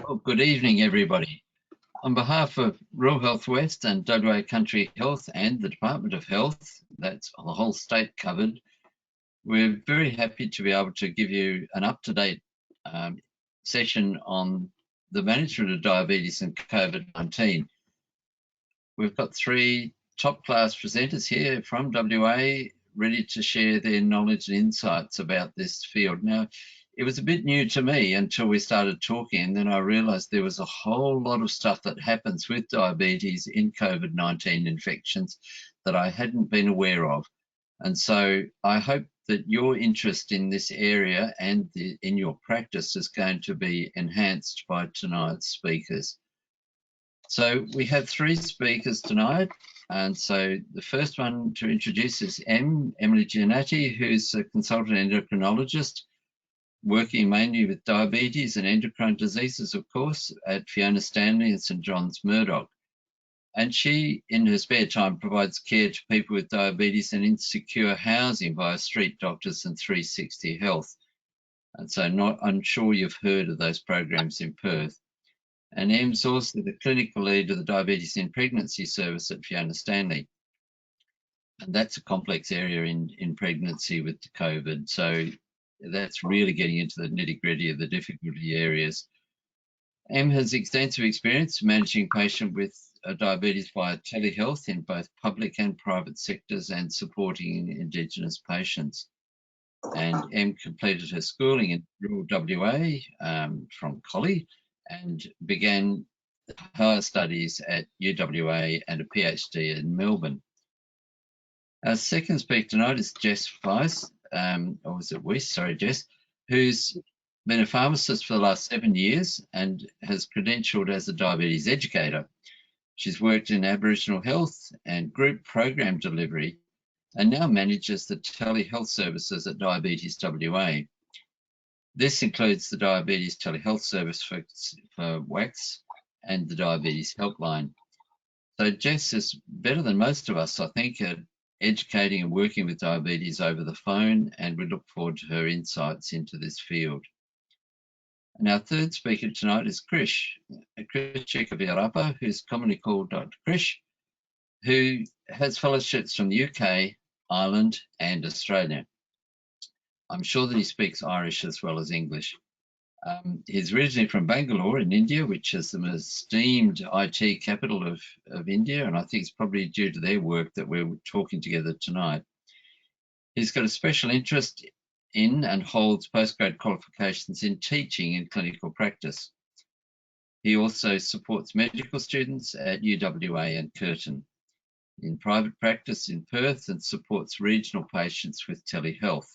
Well, good evening, everybody. On behalf of Rural Health West and WA Country Health and the Department of Health, that's the whole state covered, we're very happy to be able to give you an up-to-date session on the management of diabetes and COVID-19. We've got three top-class presenters here from WA ready to share their knowledge and insights about this field. Now, it was a bit new to me until we started talking, and then I realized there was a whole lot of stuff that happens with diabetes in COVID-19 infections that I hadn't been aware of. And so I hope that your interest in this area and in your practice is going to be enhanced by tonight's speakers. So we have three speakers tonight. And so the first one to introduce is Emily Gianatti, who's a consultant endocrinologist, working mainly with diabetes and endocrine diseases, of course, at Fiona, Stanley and St John's Murdoch. And she, in her spare time, provides care to people with diabetes and insecure housing via Street Doctors and 360 Health. And so I'm sure you've heard of those programs in Perth. And Em's also the clinical lead of the Diabetes in Pregnancy Service at Fiona Stanley. And that's a complex area in pregnancy with the COVID. So that's really getting into the nitty-gritty of the difficulty areas. Em has extensive experience managing patients with diabetes via telehealth in both public and private sectors and supporting Indigenous patients. And Em completed her schooling in rural WA from Collie and began higher studies at UWA and a PhD in Melbourne. Our second speaker tonight is Jess Weiss, or was it Weiss? Sorry, Jess, who's been a pharmacist for the last 7 years and has credentialed as a diabetes educator. She's worked in Aboriginal health and group program delivery and now manages the telehealth services at Diabetes WA. This includes the Diabetes Telehealth Service for WACS and the Diabetes Helpline. So Jess is better than most of us, I think, at educating and working with diabetes over the phone, and we look forward to her insights into this field. And our third speaker tonight is Krish Chikkaveerappa, who's commonly called Dr. Krish, who has fellowships from the UK, Ireland, and Australia. I'm sure that he speaks Irish as well as English. He's originally from Bangalore in India, which is the esteemed IT capital of India, and I think it's probably due to their work that we're talking together tonight. He's got a special interest in and holds postgrad qualifications in teaching and clinical practice. He also supports medical students at UWA and Curtin, in private practice in Perth, and supports regional patients with telehealth.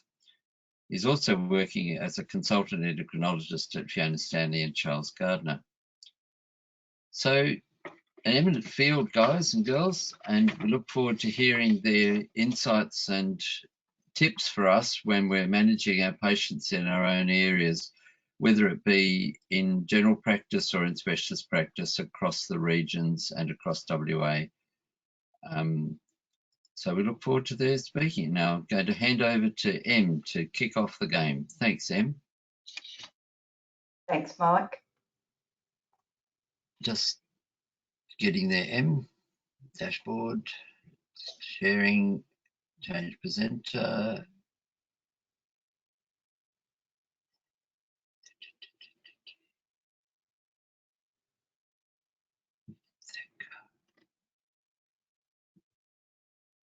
He's also working as a consultant endocrinologist at Fiona Stanley and Charles Gardner. So an eminent field, guys and girls, and we look forward to hearing their insights and tips for us when we're managing our patients in our own areas, whether it be in general practice or in specialist practice across the regions and across WA. So we look forward to their speaking. Now I'm going to hand over to Em to kick off the game. Thanks, Em. Thanks, Mike. Just getting there, Em. Dashboard, sharing, change presenter.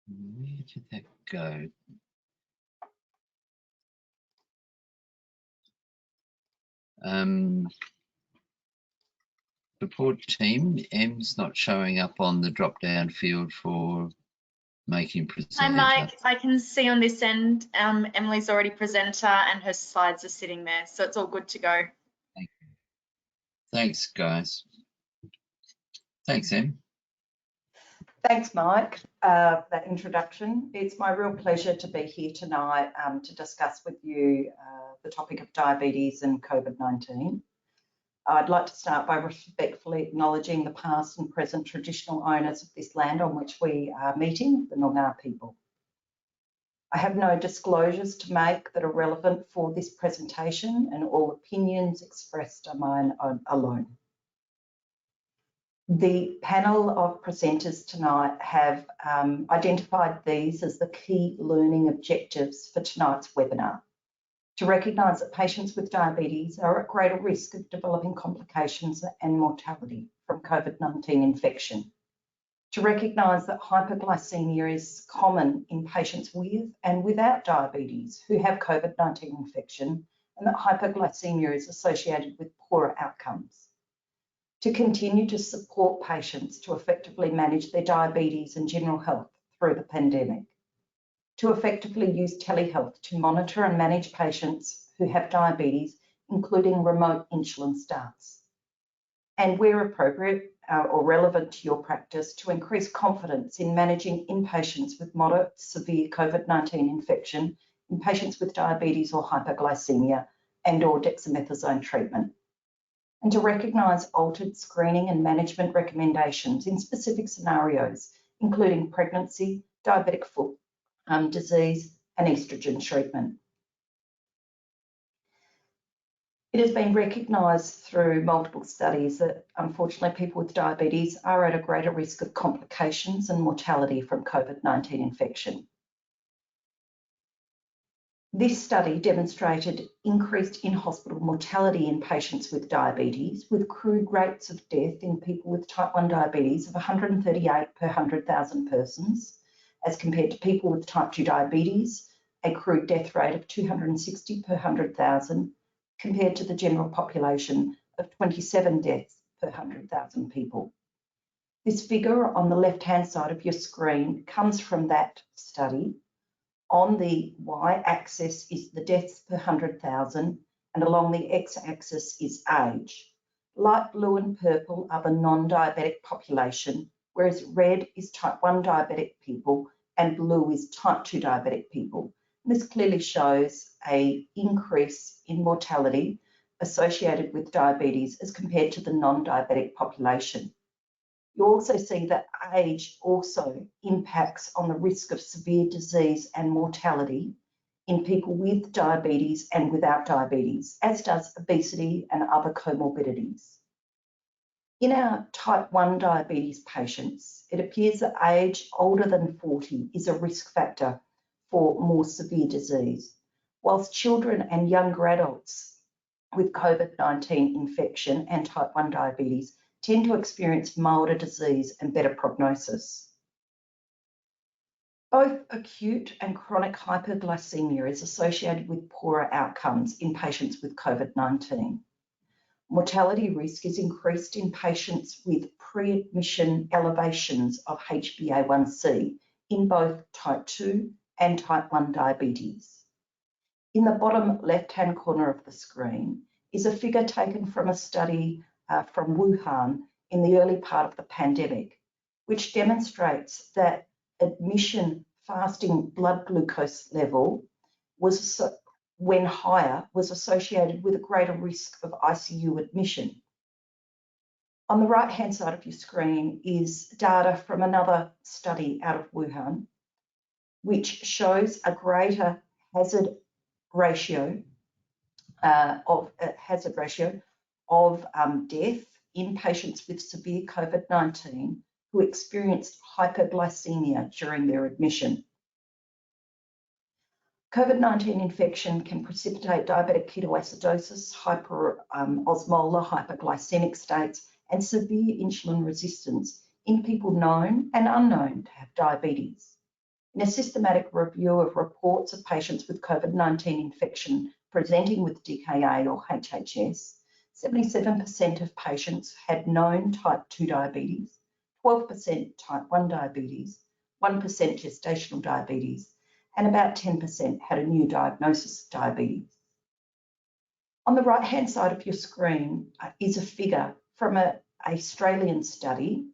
Where did that go? Support team, Em's not showing up on the drop-down field for making presenter. Hi, Mike. I can see on this end, Emily's already presenter and her slides are sitting there, so it's all good to go. Thank you. Thanks, guys. Thanks, Em. Thanks, Mike, for that introduction. It's my real pleasure to be here tonight to discuss with you the topic of diabetes and COVID-19. I'd like to start by respectfully acknowledging the past and present traditional owners of this land on which we are meeting, the Noongar people. I have no disclosures to make that are relevant for this presentation, and all opinions expressed are mine alone. The panel of presenters tonight have identified these as the key learning objectives for tonight's webinar. To recognise that patients with diabetes are at greater risk of developing complications and mortality from COVID-19 infection. To recognise that hyperglycemia is common in patients with and without diabetes who have COVID-19 infection, and that hyperglycemia is associated with poorer outcomes. To continue to support patients to effectively manage their diabetes and general health through the pandemic. To effectively use telehealth to monitor and manage patients who have diabetes, including remote insulin starts. And where appropriate or relevant to your practice, to increase confidence in managing inpatients with moderate severe COVID-19 infection, in patients with diabetes or hyperglycemia and/or dexamethasone treatment. And to recognise altered screening and management recommendations in specific scenarios, including pregnancy, diabetic foot disease, and estrogen treatment. It has been recognised through multiple studies that unfortunately people with diabetes are at a greater risk of complications and mortality from COVID-19 infection. This study demonstrated increased in-hospital mortality in patients with diabetes, with crude rates of death in people with type 1 diabetes of 138 per 100,000 persons, as compared to people with type 2 diabetes, a crude death rate of 260 per 100,000, compared to the general population of 27 deaths per 100,000 people. This figure on the left-hand side of your screen comes from that study. On the y-axis is the deaths per 100,000, and along the x-axis is age. Light blue and purple are the non-diabetic population, whereas red is type 1 diabetic people and blue is type 2 diabetic people. And this clearly shows an increase in mortality associated with diabetes as compared to the non-diabetic population. You also see that age also impacts on the risk of severe disease and mortality in people with diabetes and without diabetes, as does obesity and other comorbidities. In our type 1 diabetes patients, it appears that age older than 40 is a risk factor for more severe disease, whilst children and younger adults with COVID-19 infection and type 1 diabetes tend to experience milder disease and better prognosis. Both acute and chronic hyperglycemia is associated with poorer outcomes in patients with COVID-19. Mortality risk is increased in patients with pre-admission elevations of HbA1c in both type 2 and type 1 diabetes. In the bottom left-hand corner of the screen is a figure taken from a study from Wuhan in the early part of the pandemic, which demonstrates that admission fasting blood glucose level was when higher was associated with a greater risk of ICU admission. On the right-hand side of your screen is data from another study out of Wuhan, which shows a greater hazard ratio of death in patients with severe COVID-19 who experienced hyperglycemia during their admission. COVID-19 infection can precipitate diabetic ketoacidosis, hyperosmolar hyperglycemic states, and severe insulin resistance in people known and unknown to have diabetes. In a systematic review of reports of patients with COVID-19 infection presenting with DKA or HHS, 77% of patients had known type 2 diabetes, 12% type 1 diabetes, 1% gestational diabetes, and about 10% had a new diagnosis of diabetes. On the right-hand side of your screen is a figure from an Australian study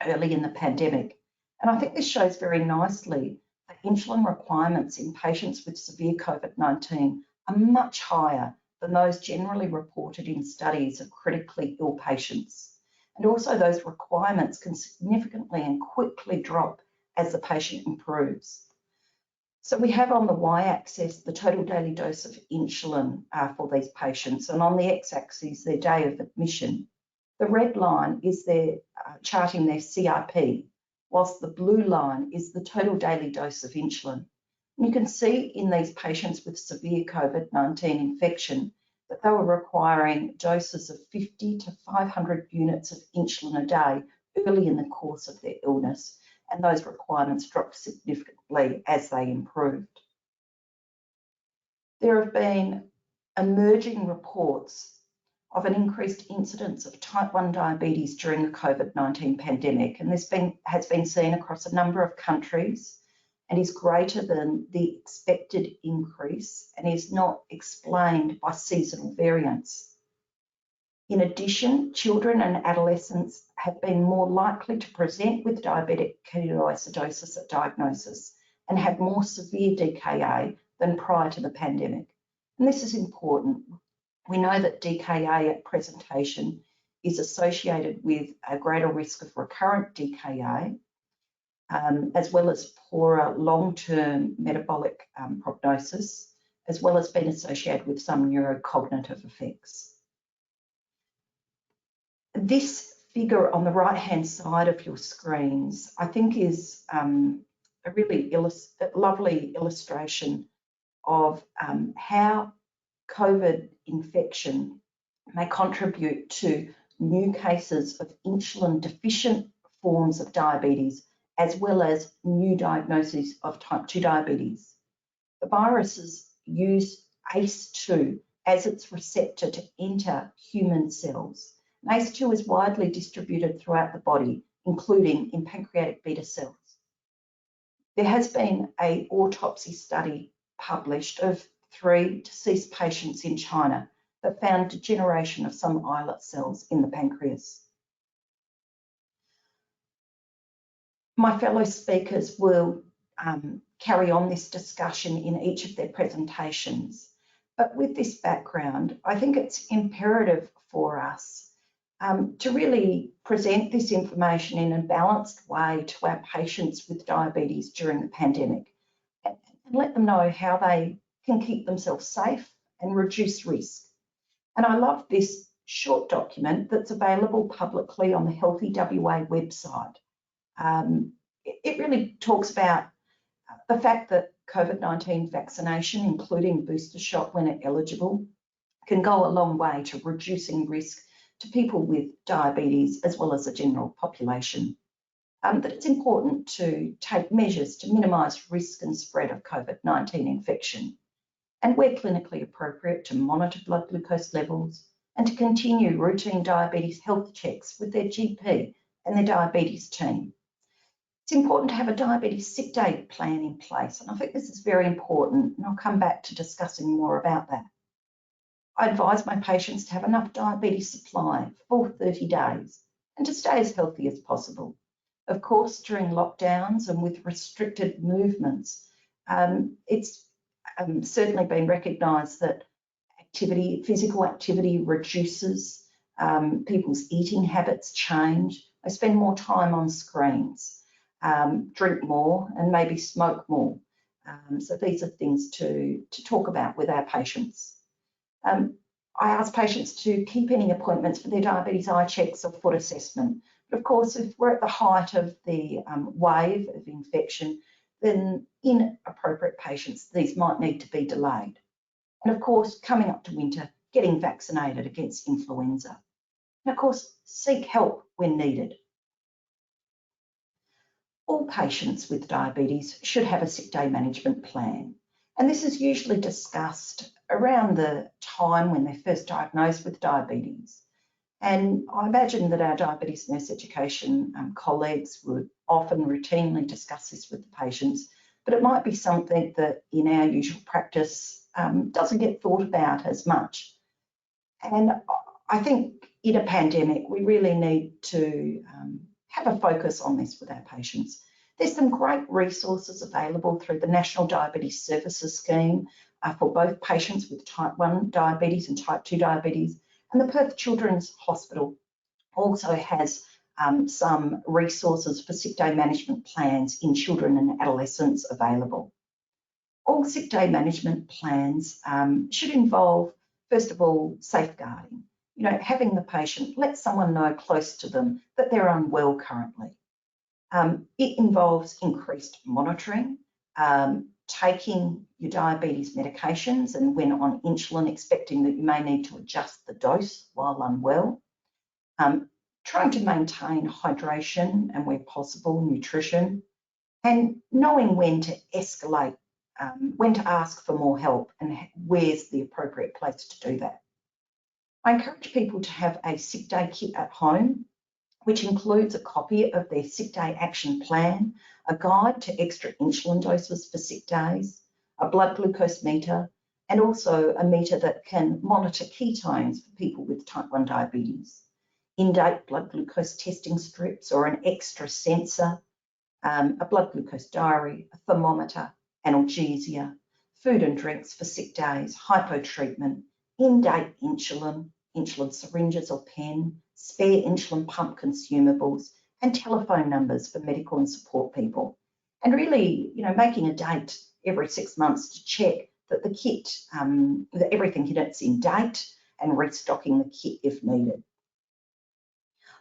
early in the pandemic. And I think this shows very nicely that insulin requirements in patients with severe COVID-19 are much higher than those generally reported in studies of critically ill patients. And also those requirements can significantly and quickly drop as the patient improves. So we have on the y-axis the total daily dose of insulin for these patients, and on the x-axis their day of admission. The red line is their charting their CRP, whilst the blue line is the total daily dose of insulin. And you can see in these patients with severe COVID-19 infection that they were requiring doses of 50 to 500 units of insulin a day early in the course of their illness, and those requirements dropped significantly as they improved. There have been emerging reports of an increased incidence of type 1 diabetes during the COVID-19 pandemic, and this has been seen across a number of countries and is greater than the expected increase and is not explained by seasonal variants. In addition, children and adolescents have been more likely to present with diabetic ketoacidosis at diagnosis and have more severe DKA than prior to the pandemic. And this is important. We know that DKA at presentation is associated with a greater risk of recurrent DKA, as well as poorer long-term metabolic prognosis, as well as being associated with some neurocognitive effects. This figure on the right-hand side of your screens, I think, is a really lovely illustration of how COVID infection may contribute to new cases of insulin-deficient forms of diabetes, as well as new diagnoses of type 2 diabetes. The viruses use ACE2 as its receptor to enter human cells. And ACE2 is widely distributed throughout the body, including in pancreatic beta cells. There has been an autopsy study published of 3 deceased patients in China that found degeneration of some islet cells in the pancreas. My fellow speakers will carry on this discussion in each of their presentations, but with this background, I think it's imperative for us to really present this information in a balanced way to our patients with diabetes during the pandemic and let them know how they can keep themselves safe and reduce risk. And I love this short document that's available publicly on the Healthy WA website. It really talks about the fact that COVID-19 vaccination, including booster shot when eligible, can go a long way to reducing risk to people with diabetes as well as the general population. That it's important to take measures to minimise risk and spread of COVID-19 infection, and where clinically appropriate, to monitor blood glucose levels and to continue routine diabetes health checks with their GP and their diabetes team. It's important to have a diabetes sick day plan in place, and I think this is very important, and I'll come back to discussing more about that. I advise my patients to have enough diabetes supply for 30 days and to stay as healthy as possible. Of course, during lockdowns and with restricted movements, it's certainly been recognised that physical activity reduces, people's eating habits change, they spend more time on screens, drink more and maybe smoke more. So these are things to talk about with our patients. I ask patients to keep any appointments for their diabetes eye checks or foot assessment. But of course, if we're at the height of the wave of infection, then in appropriate patients, these might need to be delayed. And of course, coming up to winter, getting vaccinated against influenza. And of course, seek help when needed. All patients with diabetes should have a sick day management plan. And this is usually discussed around the time when they're first diagnosed with diabetes. And I imagine that our diabetes nurse education colleagues would often routinely discuss this with the patients, but it might be something that in our usual practice doesn't get thought about as much. And I think in a pandemic, we really need to have a focus on this with our patients. There's some great resources available through the National Diabetes Services Scheme for both patients with type 1 diabetes and type 2 diabetes. And the Perth Children's Hospital also has some resources for sick day management plans in children and adolescents available. All sick day management plans should involve, first of all, safeguarding. You know, having the patient let someone know close to them that they're unwell currently. It involves increased monitoring, taking your diabetes medications, and when on insulin, expecting that you may need to adjust the dose while unwell. Trying to maintain hydration and, where possible, nutrition, and knowing when to escalate, when to ask for more help and where's the appropriate place to do that. I encourage people to have a sick day kit at home, which includes a copy of their sick day action plan, a guide to extra insulin doses for sick days, a blood glucose meter, and also a meter that can monitor ketones for people with type 1 diabetes, in-date blood glucose testing strips or an extra sensor, a blood glucose diary, a thermometer, analgesia, food and drinks for sick days, hypo treatment, in-date insulin syringes or pen, spare insulin pump consumables, and telephone numbers for medical and support people. And really, you know, making a date every 6 months to check that the kit, that everything in it's in date, and restocking the kit if needed.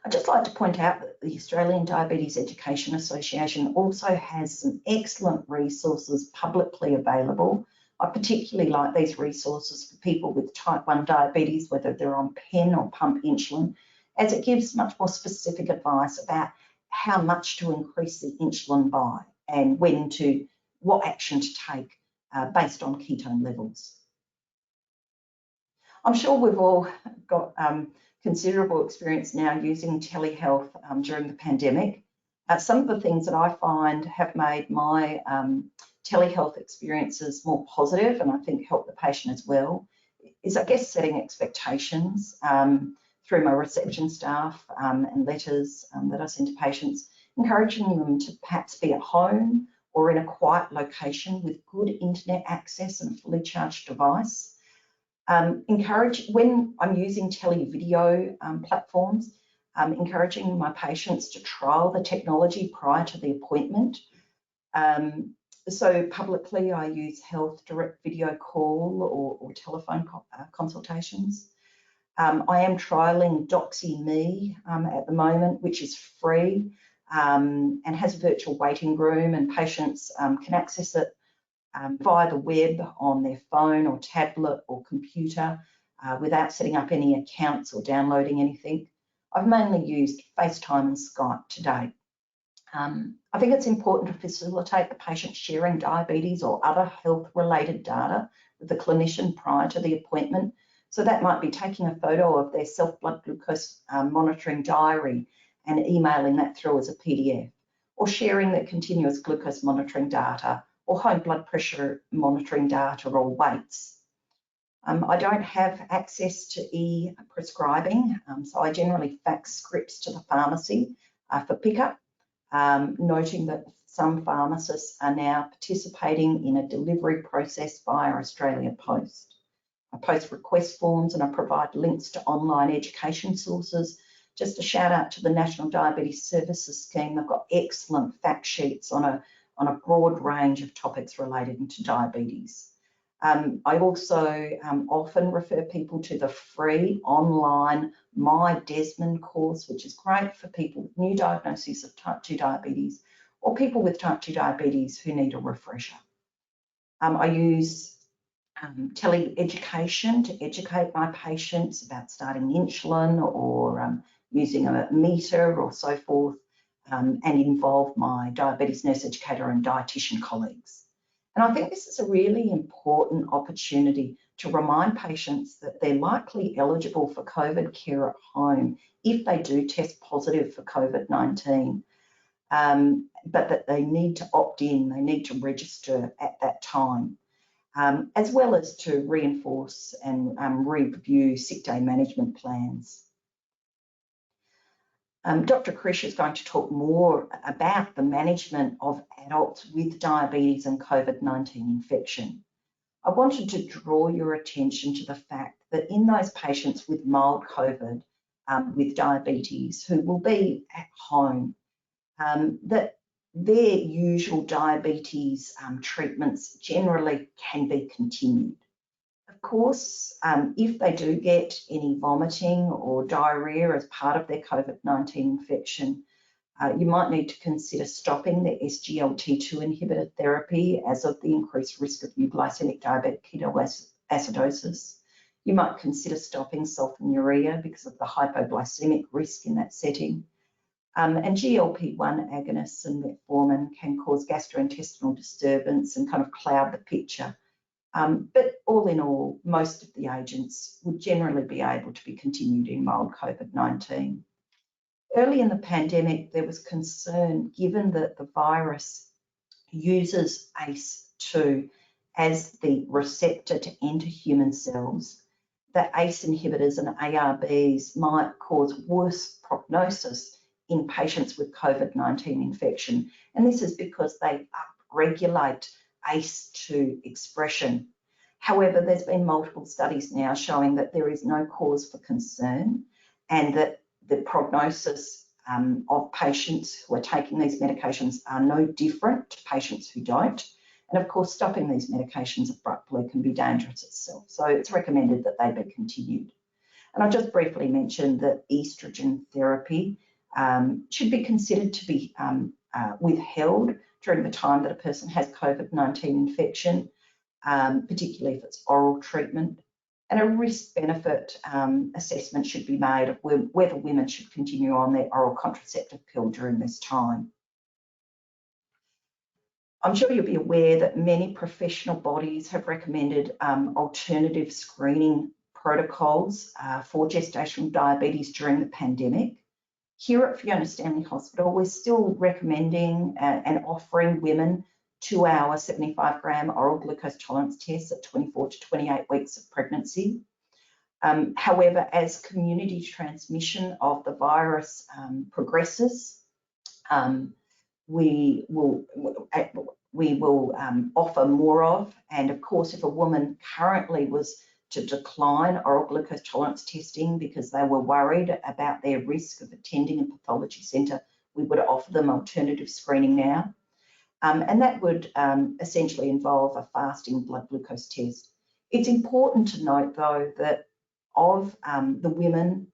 I'd just like to point out that the Australian Diabetes Education Association also has some excellent resources publicly available. I particularly like these resources for people with type 1 diabetes, whether they're on pen or pump insulin, as it gives much more specific advice about how much to increase the insulin by and what action to take based on ketone levels. I'm sure we've all got considerable experience now using telehealth during the pandemic. Some of the things that I find have made my telehealth experiences more positive, and I think help the patient as well, is I guess setting expectations through my reception staff and letters that I send to patients, encouraging them to perhaps be at home or in a quiet location with good internet access and a fully charged device. When I'm using televideo platforms, encouraging my patients to trial the technology prior to the appointment. So publicly, I use health direct video call or telephone consultations. I am trialling DoxyMe at the moment, which is free and has a virtual waiting room, and patients can access it via the web on their phone or tablet or computer without setting up any accounts or downloading anything. I've mainly used FaceTime and Skype to date. I think it's important to facilitate the patient sharing diabetes or other health-related data with the clinician prior to the appointment. So that might be taking a photo of their self-blood glucose monitoring diary and emailing that through as a PDF, or sharing their continuous glucose monitoring data or home blood pressure monitoring data or weights. I don't have access to e-prescribing, so I generally fax scripts to the pharmacy for pickup, noting that some pharmacists are now participating in a delivery process via Australia Post. I post request forms and I provide links to online education sources. Just a shout out to the National Diabetes Services Scheme. They've got excellent fact sheets on a broad range of topics related to diabetes. I also often refer people to the free online My Desmond course, which is great for people with new diagnoses of type 2 diabetes or people with type 2 diabetes who need a refresher. I use tele-education to educate my patients about starting insulin or using a meter or so forth, and involve my diabetes nurse educator and dietitian colleagues. And I think this is a really important opportunity to remind patients that they're likely eligible for COVID care at home if they do test positive for COVID-19, but that they need to opt in, they need to register at that time, as well as to reinforce and review sick day management plans. Dr. Krish is going to talk more about the management of adults with diabetes and COVID-19 infection. I wanted to draw your attention to the fact that in those patients with mild COVID with diabetes who will be at home, that their usual diabetes treatments generally can be continued. Of course, if they do get any vomiting or diarrhea as part of their COVID-19 infection, you might need to consider stopping the SGLT2 inhibitor therapy as of the increased risk of euglycemic diabetic ketoacidosis. You might consider stopping sulfonylurea because of the hypoglycemic risk in that setting. And GLP-1 agonists and metformin can cause gastrointestinal disturbance and kind of cloud the picture. But all in all, most of the agents would generally be able to be continued in mild COVID-19. Early in the pandemic, there was concern, given that the virus uses ACE2 as the receptor to enter human cells, that ACE inhibitors and ARBs might cause worse prognosis in patients with COVID-19 infection. And this is because they upregulate ACE2 expression. However, there's been multiple studies now showing that there is no cause for concern and that the prognosis of patients who are taking these medications are no different to patients who don't. And of course, stopping these medications abruptly can be dangerous itself. So it's recommended that they be continued. And I'll just briefly mention that estrogen therapy should be considered to be withheld during the time that a person has COVID-19 infection, particularly if it's oral treatment. And a risk-benefit assessment should be made of whether women should continue on their oral contraceptive pill during this time. I'm sure you'll be aware that many professional bodies have recommended alternative screening protocols for gestational diabetes during the pandemic. Here at Fiona Stanley Hospital, we're still recommending and offering women 2-hour 75-gram oral glucose tolerance tests at 24 to 28 weeks of pregnancy. However, as community transmission of the virus progresses, we will offer more of, and of course, if a woman currently was to decline oral glucose tolerance testing because they were worried about their risk of attending a pathology centre, we would offer them alternative screening now. And that would essentially involve a fasting blood glucose test. It's important to note, though, that of the women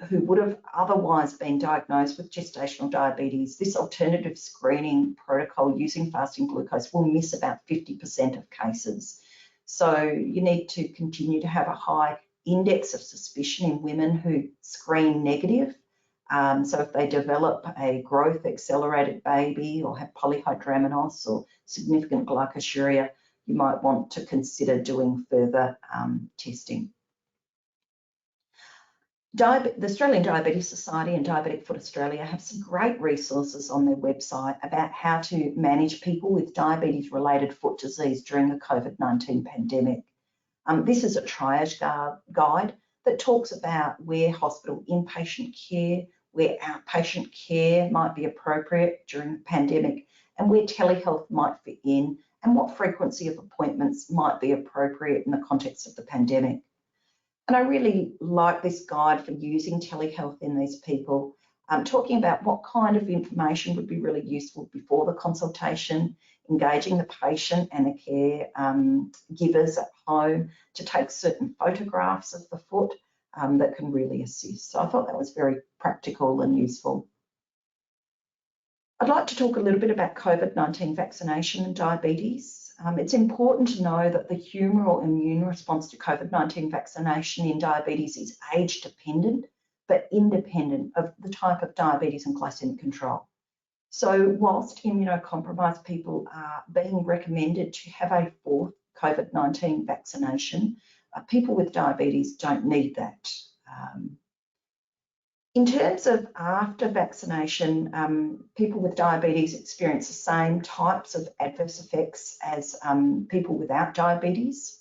who would have otherwise been diagnosed with gestational diabetes, this alternative screening protocol using fasting glucose will miss about 50% of cases. So you need to continue to have a high index of suspicion in women who screen negative. So if they develop a growth accelerated baby or have polyhydramnios or significant glycosuria, you might want to consider doing further testing. The Australian Diabetes Society and Diabetic Foot Australia have some great resources on their website about how to manage people with diabetes-related foot disease during the COVID-19 pandemic. This is a triage guide that talks about where hospital inpatient care, where outpatient care might be appropriate during the pandemic, and where telehealth might fit in, and what frequency of appointments might be appropriate in the context of the pandemic. And I really like this guide for using telehealth in these people, talking about what kind of information would be really useful before the consultation, engaging the patient and the care givers at home to take certain photographs of the foot that can really assist. So I thought that was very practical and useful. I'd like to talk a little bit about COVID-19 vaccination and diabetes. It's important to know that the humoral immune response to COVID-19 vaccination in diabetes is age dependent, but independent of the type of diabetes and glycemic control. So whilst immunocompromised people are being recommended to have a fourth COVID-19 vaccination, people with diabetes don't need that. In terms of after vaccination, people with diabetes experience the same types of adverse effects as people without diabetes.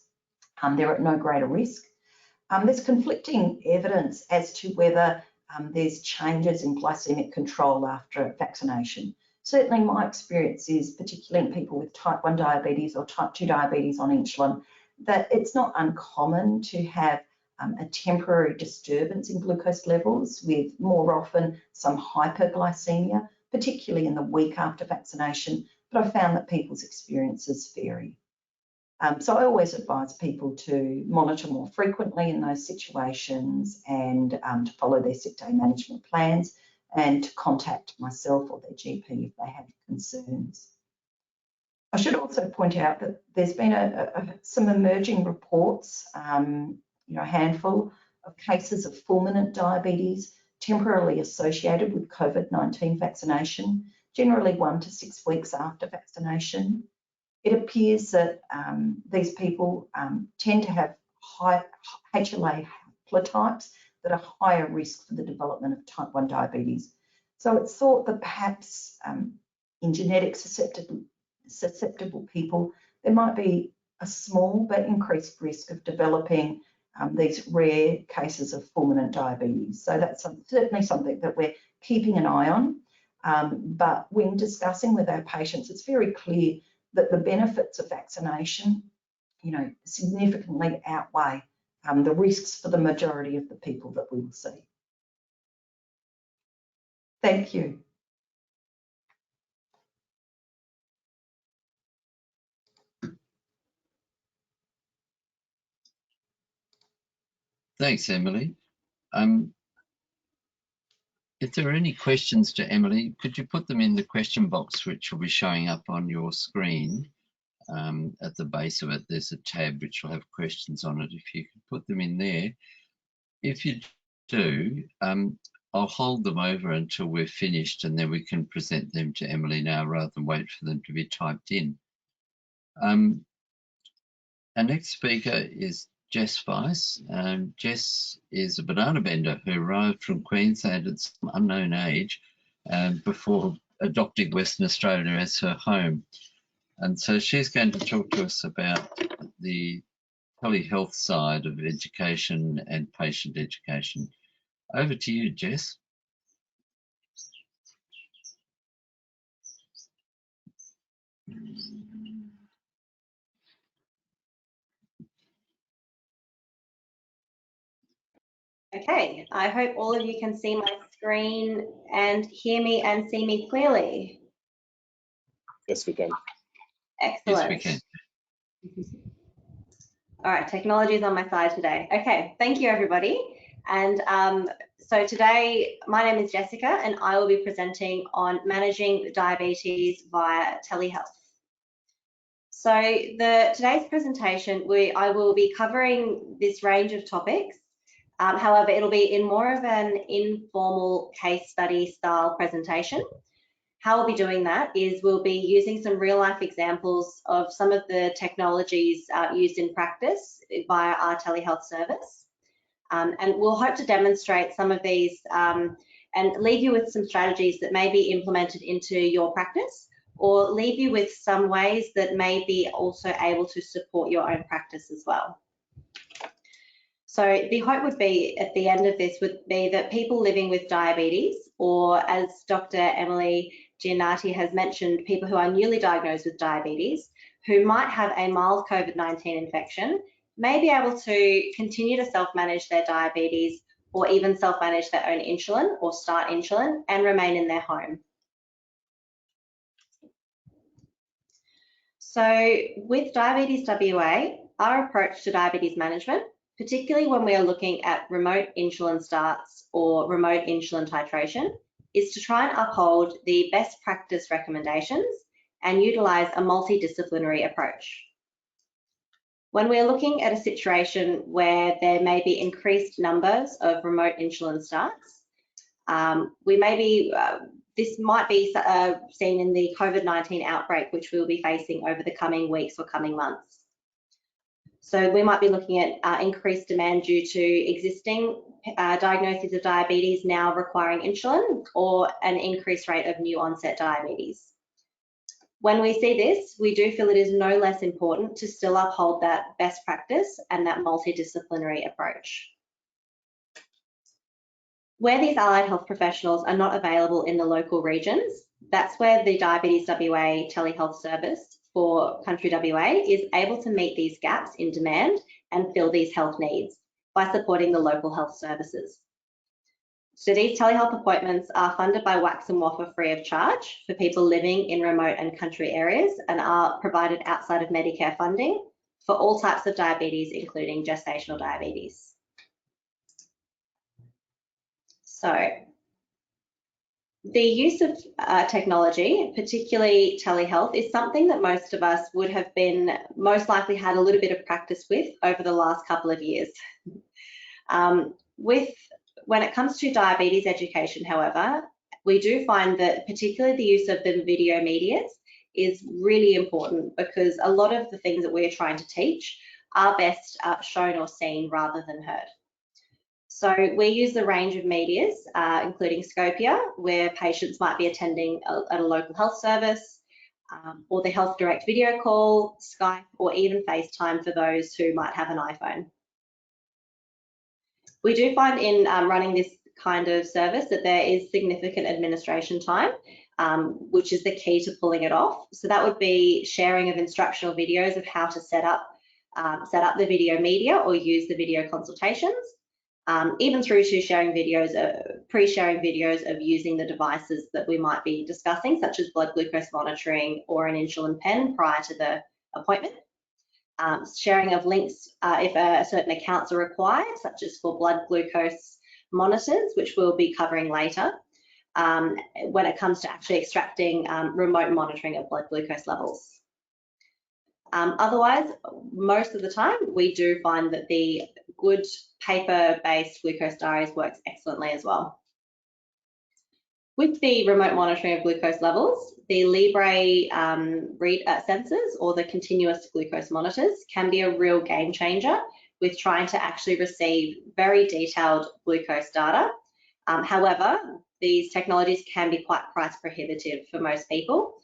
They're at no greater risk. There's conflicting evidence as to whether there's changes in glycemic control after vaccination. Certainly my experience is, particularly in people with type 1 diabetes or type 2 diabetes on insulin, that it's not uncommon to have a temporary disturbance in glucose levels with more often some hyperglycemia, particularly in the week after vaccination, but I found that people's experiences vary. So I always advise people to monitor more frequently in those situations and to follow their sick day management plans and to contact myself or their GP if they have concerns. I should also point out that there's been some emerging reports, a handful of cases of fulminant diabetes temporarily associated with COVID-19 vaccination, generally 1 to 6 weeks after vaccination. It appears that these people tend to have high HLA haplotypes that are higher risk for the development of type 1 diabetes. So it's thought that perhaps in genetic susceptible people, there might be a small but increased risk of developing these rare cases of fulminant diabetes. So that's certainly something that we're keeping an eye on. But when discussing with our patients, it's very clear that the benefits of vaccination, significantly outweigh the risks for the majority of the people that we will see. Thank you. Thanks, Emily. If there are any questions to Emily, could you put them in the question box, which will be showing up on your screen? At the base of it, there's a tab which will have questions on it. If you could put them in there. If you do, I'll hold them over until we're finished, and then we can present them to Emily now rather than wait for them to be typed in. Our next speaker is Jess Weiss. Jess is a banana bender who arrived from Queensland at some unknown age before adopting Western Australia as her home. And so she's going to talk to us about the telehealth side of education and patient education. Over to you, Jess. Okay, I hope all of you can see my screen and hear me and see me clearly. Yes, we can. Excellent. Yes, we can. All right, technology is on my side today. Okay, thank you everybody. And so today, my name is Jessica and I will be presenting on managing diabetes via telehealth. So today's presentation, I will be covering this range of topics. However, it'll be in more of an informal case study style presentation. How we'll be doing that is we'll be using some real life examples of some of the technologies used in practice via our telehealth service. And we'll hope to demonstrate some of these and leave you with some strategies that may be implemented into your practice, or leave you with some ways that may be also able to support your own practice as well. So the hope would be at the end of this would be that people living with diabetes, or as Dr. Emily Gianatti has mentioned, people who are newly diagnosed with diabetes, who might have a mild COVID-19 infection, may be able to continue to self-manage their diabetes or even self-manage their own insulin or start insulin and remain in their home. So with Diabetes WA, our approach to diabetes management, particularly when we are looking at remote insulin starts or remote insulin titration, is to try and uphold the best practice recommendations and utilise a multidisciplinary approach. When we're looking at a situation where there may be increased numbers of remote insulin starts, this might be seen in the COVID-19 outbreak, which we'll be facing over the coming weeks or coming months. So we might be looking at increased demand due to existing diagnoses of diabetes now requiring insulin, or an increased rate of new onset diabetes. When we see this, we do feel it is no less important to still uphold that best practice and that multidisciplinary approach. Where these allied health professionals are not available in the local regions, that's where the Diabetes WA telehealth service for Country WA is able to meet these gaps in demand and fill these health needs by supporting the local health services. So these telehealth appointments are funded by Wax and Waffer free of charge for people living in remote and country areas and are provided outside of Medicare funding for all types of diabetes, including gestational diabetes. So the use of technology, particularly telehealth, is something that most of us would have been most likely had a little bit of practice with over the last couple of years. When it comes to diabetes education, however, we do find that particularly the use of the video medias is really important, because a lot of the things that we're trying to teach are best shown or seen rather than heard. So we use the range of medias, including Scopia, where patients might be attending at a local health service, or the Health Direct video call, Skype, or even FaceTime for those who might have an iPhone. We do find in running this kind of service that there is significant administration time, which is the key to pulling it off. So that would be sharing of instructional videos of how to set up the video media or use the video consultations, even through to sharing videos, pre-sharing videos of using the devices that we might be discussing, such as blood glucose monitoring or an insulin pen prior to the appointment. Sharing of links if certain accounts are required, such as for blood glucose monitors, which we'll be covering later, when it comes to actually extracting remote monitoring of blood glucose levels. Otherwise, most of the time, we do find that the good paper-based glucose diaries works excellently as well. With the remote monitoring of glucose levels, the Libre sensors or the continuous glucose monitors can be a real game changer with trying to actually receive very detailed glucose data. However, these technologies can be quite price prohibitive for most people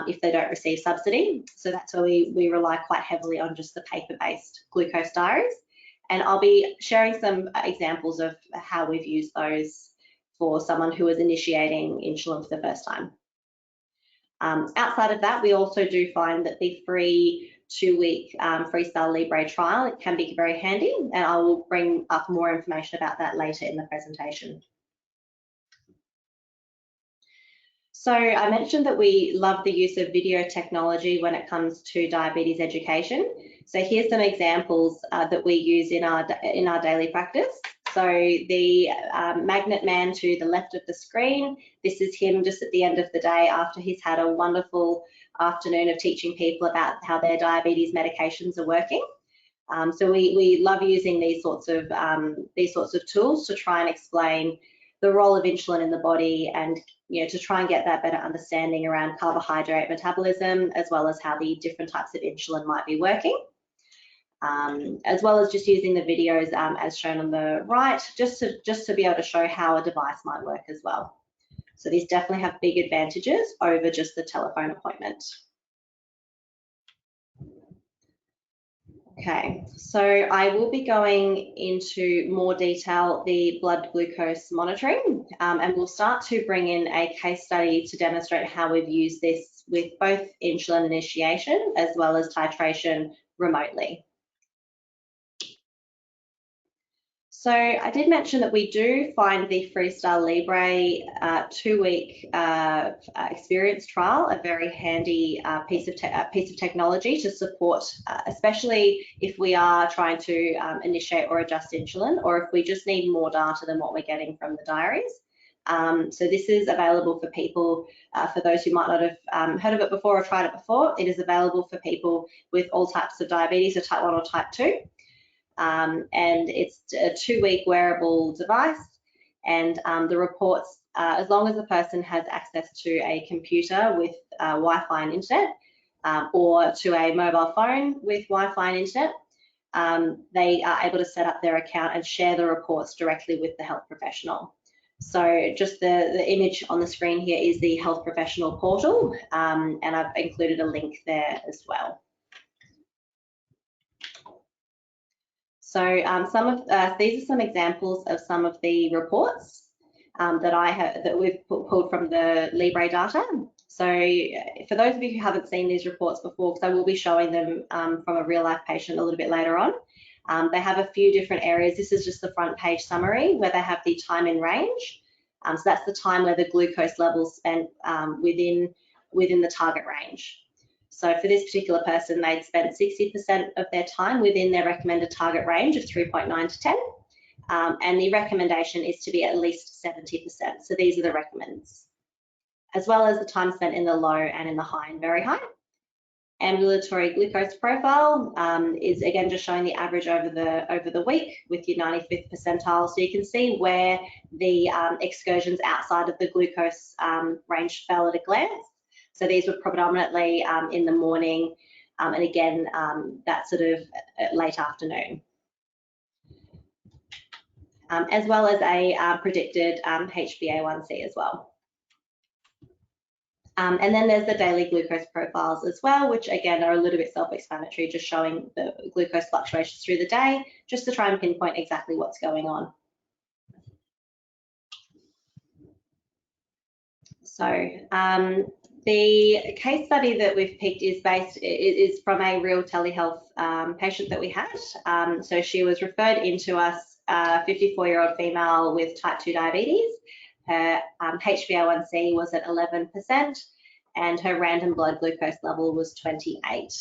if they don't receive subsidy. So that's why we rely quite heavily on just the paper-based glucose diaries. And I'll be sharing some examples of how we've used those for someone who is initiating insulin for the first time. Outside of that, we also do find that the free 2-week Freestyle Libre trial can be very handy, and I will bring up more information about that later in the presentation. So I mentioned that we love the use of video technology when it comes to diabetes education. So here's some examples that we use in our daily practice. So the magnet man to the left of the screen, this is him just at the end of the day after he's had a wonderful afternoon of teaching people about how their diabetes medications are working. So we love using these sorts of tools to try and explain the role of insulin in the body, and to try and get that better understanding around carbohydrate metabolism, as well as how the different types of insulin might be working. As well as just using the videos as shown on the right, just to be able to show how a device might work as well. So these definitely have big advantages over just the telephone appointment. Okay, so I will be going into more detail the blood glucose monitoring, and we'll start to bring in a case study to demonstrate how we've used this with both insulin initiation as well as titration remotely. So I did mention that we do find the Freestyle Libre 2-week experience trial a very handy piece of technology to support, especially if we are trying to initiate or adjust insulin, or if we just need more data than what we're getting from the diaries. So this is available for people, for those who might not have heard of it before or tried it before. It is available for people with all types of diabetes, so type 1 or type 2. And it's a 2-week wearable device, and the reports, as long as the person has access to a computer with Wi-Fi and internet, or to a mobile phone with Wi-Fi and internet, they are able to set up their account and share the reports directly with the health professional. So just the image on the screen here is the health professional portal, and I've included a link there as well. So these are some examples of some of the reports that we've pulled from the Libre data. So for those of you who haven't seen these reports before, because I will be showing them from a real life patient a little bit later on, they have a few different areas. This is just the front page summary where they have the time in range. So that's the time where the glucose levels spent within the target range. So for this particular person, they'd spent 60% of their time within their recommended target range of 3.9 to 10. And the recommendation is to be at least 70%. So these are the recommends, as well as the time spent in the low and in the high and very high. Ambulatory glucose profile is again just showing the average over the week with your 95th percentile. So you can see where the excursions outside of the glucose range fell at a glance. So these were predominantly in the morning, and again that sort of late afternoon, as well as a predicted HbA1c as well. And then there's the daily glucose profiles as well, which again are a little bit self-explanatory, just showing the glucose fluctuations through the day, just to try and pinpoint exactly what's going on. So the case study that we've picked is from a real telehealth patient that we had. So she was referred into us, a 54-year-old female with type 2 diabetes. Her HbA1c was at 11% and her random blood glucose level was 28.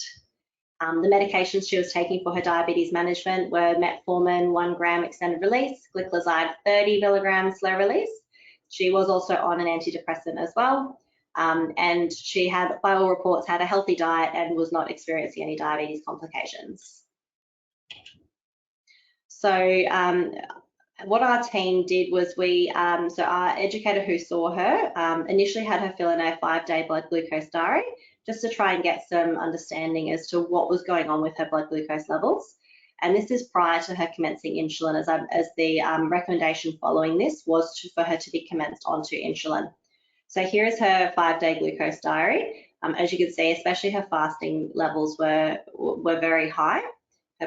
The medications she was taking for her diabetes management were metformin 1 gram extended release, gliclazide 30 milligrams slow release. She was also on an antidepressant as well. And she had, by all reports, had a healthy diet and was not experiencing any diabetes complications. So what our team did was so our educator who saw her initially had her fill in a 5-day blood glucose diary just to try and get some understanding as to what was going on with her blood glucose levels. And this is prior to her commencing insulin, as the recommendation following this was for her to be commenced onto insulin. So here is her 5-day glucose diary. As you can see, especially her fasting levels were very high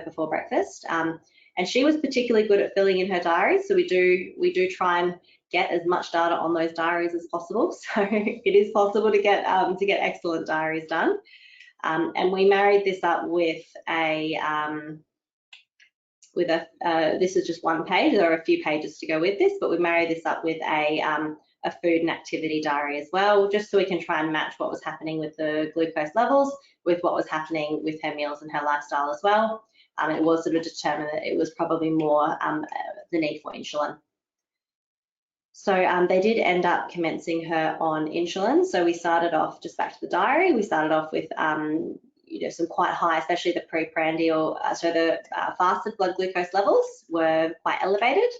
before breakfast. And she was particularly good at filling in her diaries. So we do try and get as much data on those diaries as possible. So it is possible to get excellent diaries done. And we married this up with this is just one page. There are a few pages to go with this, but we married this up with a food and activity diary as well, just so we can try and match what was happening with the glucose levels with what was happening with her meals and her lifestyle as well. It was sort of determined that it was probably more the need for insulin. So they did end up commencing her on insulin. So we started off, just back to the diary, we started off with some quite high, especially the preprandial, so the fasted blood glucose levels were quite elevated.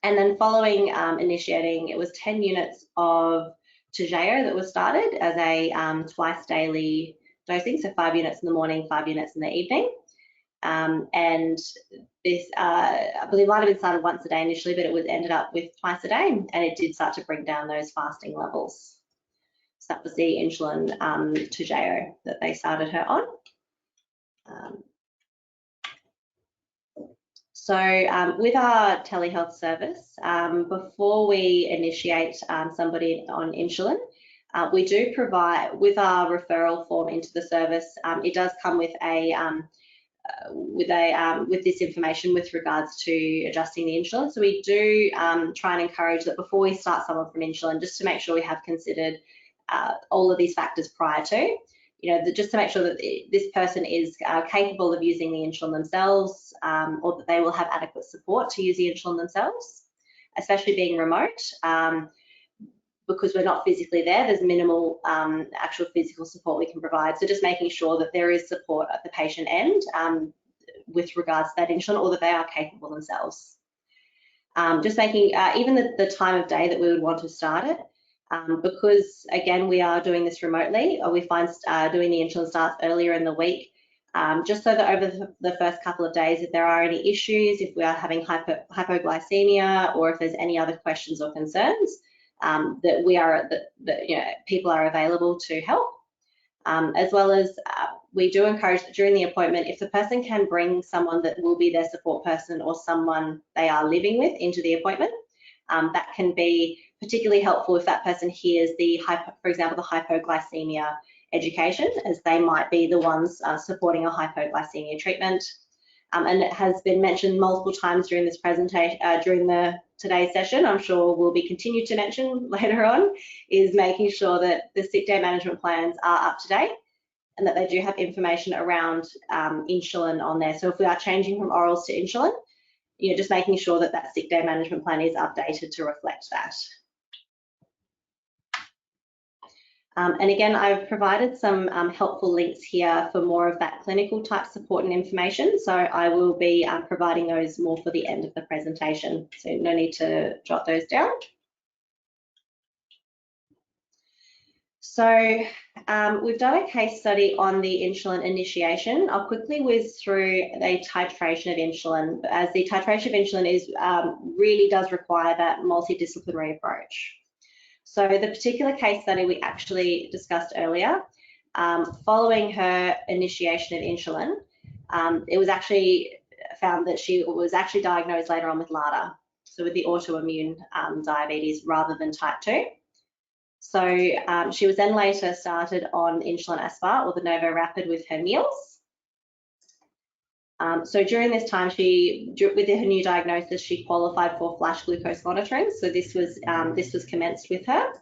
And then following initiating, it was 10 units of Toujeo that was started as a twice daily dosing, so 5 units in the morning, 5 units in the evening. And this, I believe, might have been started once a day initially, but it was ended up with twice a day, and it did start to bring down those fasting levels. So that was the insulin Toujeo that they started her on. So with our telehealth service, before we initiate somebody on insulin, we do provide, with our referral form into the service, it does come with with this information with regards to adjusting the insulin. So we do try and encourage that before we start someone from insulin, just to make sure we have considered all of these factors prior to, just to make sure that this person is capable of using the insulin themselves, or that they will have adequate support to use the insulin themselves, especially being remote. Because we're not physically there, there's minimal actual physical support we can provide. So just making sure that there is support at the patient end with regards to that insulin, or that they are capable themselves. Just making, even the time of day that we would want to start it, because again, we are doing this remotely, or we find doing the insulin starts earlier in the week, just so that over the first couple of days, if there are any issues, if we are having hyperglycemia, or if there's any other questions or concerns, that people are available to help, as well as we do encourage that during the appointment, if the person can bring someone that will be their support person or someone they are living with into the appointment, that can be particularly helpful if that person hears for example, the hypoglycemia education, as they might be the ones supporting a hypoglycemia treatment. And it has been mentioned multiple times during this presentation, during the today's session, I'm sure will be continued to mention later on, is making sure that the sick day management plans are up to date and that they do have information around insulin on there. So if we are changing from orals to insulin, just making sure that that sick day management plan is updated to reflect that. And again, I've provided some helpful links here for more of that clinical type support and information. So I will be providing those more for the end of the presentation. So no need to jot those down. So we've done a case study on the insulin initiation. I'll quickly whiz through the titration of insulin, as the titration of insulin is really does require that multidisciplinary approach. So the particular case study we actually discussed earlier, following her initiation of insulin, it was actually found that she was actually diagnosed later on with LADA, so with the autoimmune diabetes rather than type 2. So she was then later started on insulin aspart or the Novo Rapid with her meals. So during this time, with her new diagnosis, she qualified for flash glucose monitoring. So this was commenced with her,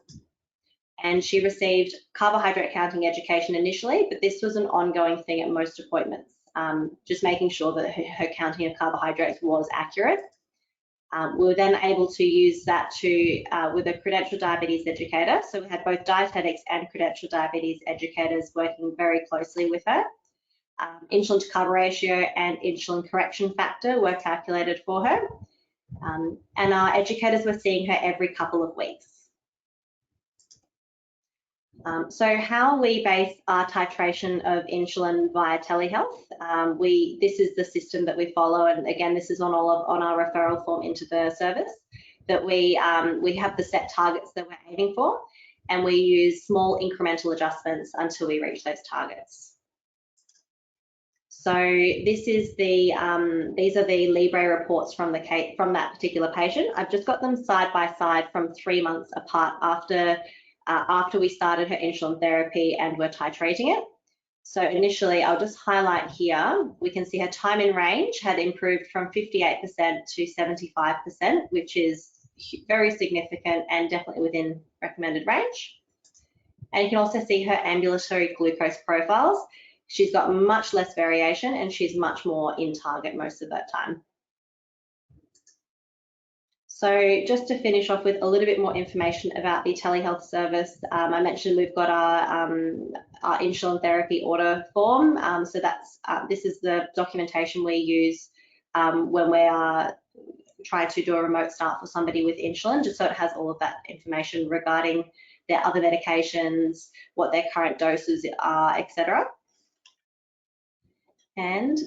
and she received carbohydrate counting education initially, but this was an ongoing thing at most appointments, just making sure that her counting of carbohydrates was accurate. We were then able to use that with a credentialed diabetes educator. So we had both dietetics and credentialed diabetes educators working very closely with her. Insulin to carb ratio and insulin correction factor were calculated for her, and our educators were seeing her every couple of weeks. So how we base our titration of insulin via telehealth, this is the system that we follow, and again, this is on our referral form into the service, that we have the set targets that we're aiming for, and we use small incremental adjustments until we reach those targets. So this is these are the Libre reports from that particular patient. I've just got them side by side from 3 months apart after we started her insulin therapy and were titrating it. So initially, I'll just highlight here, we can see her time in range had improved from 58% to 75%, which is very significant and definitely within recommended range. And you can also see her ambulatory glucose profiles. She's got much less variation and she's much more in target most of that time. So just to finish off with a little bit more information about the telehealth service, I mentioned we've got our insulin therapy order form. So this is the documentation we use when we are trying to do a remote start for somebody with insulin, just so it has all of that information regarding their other medications, what their current doses are, etc. And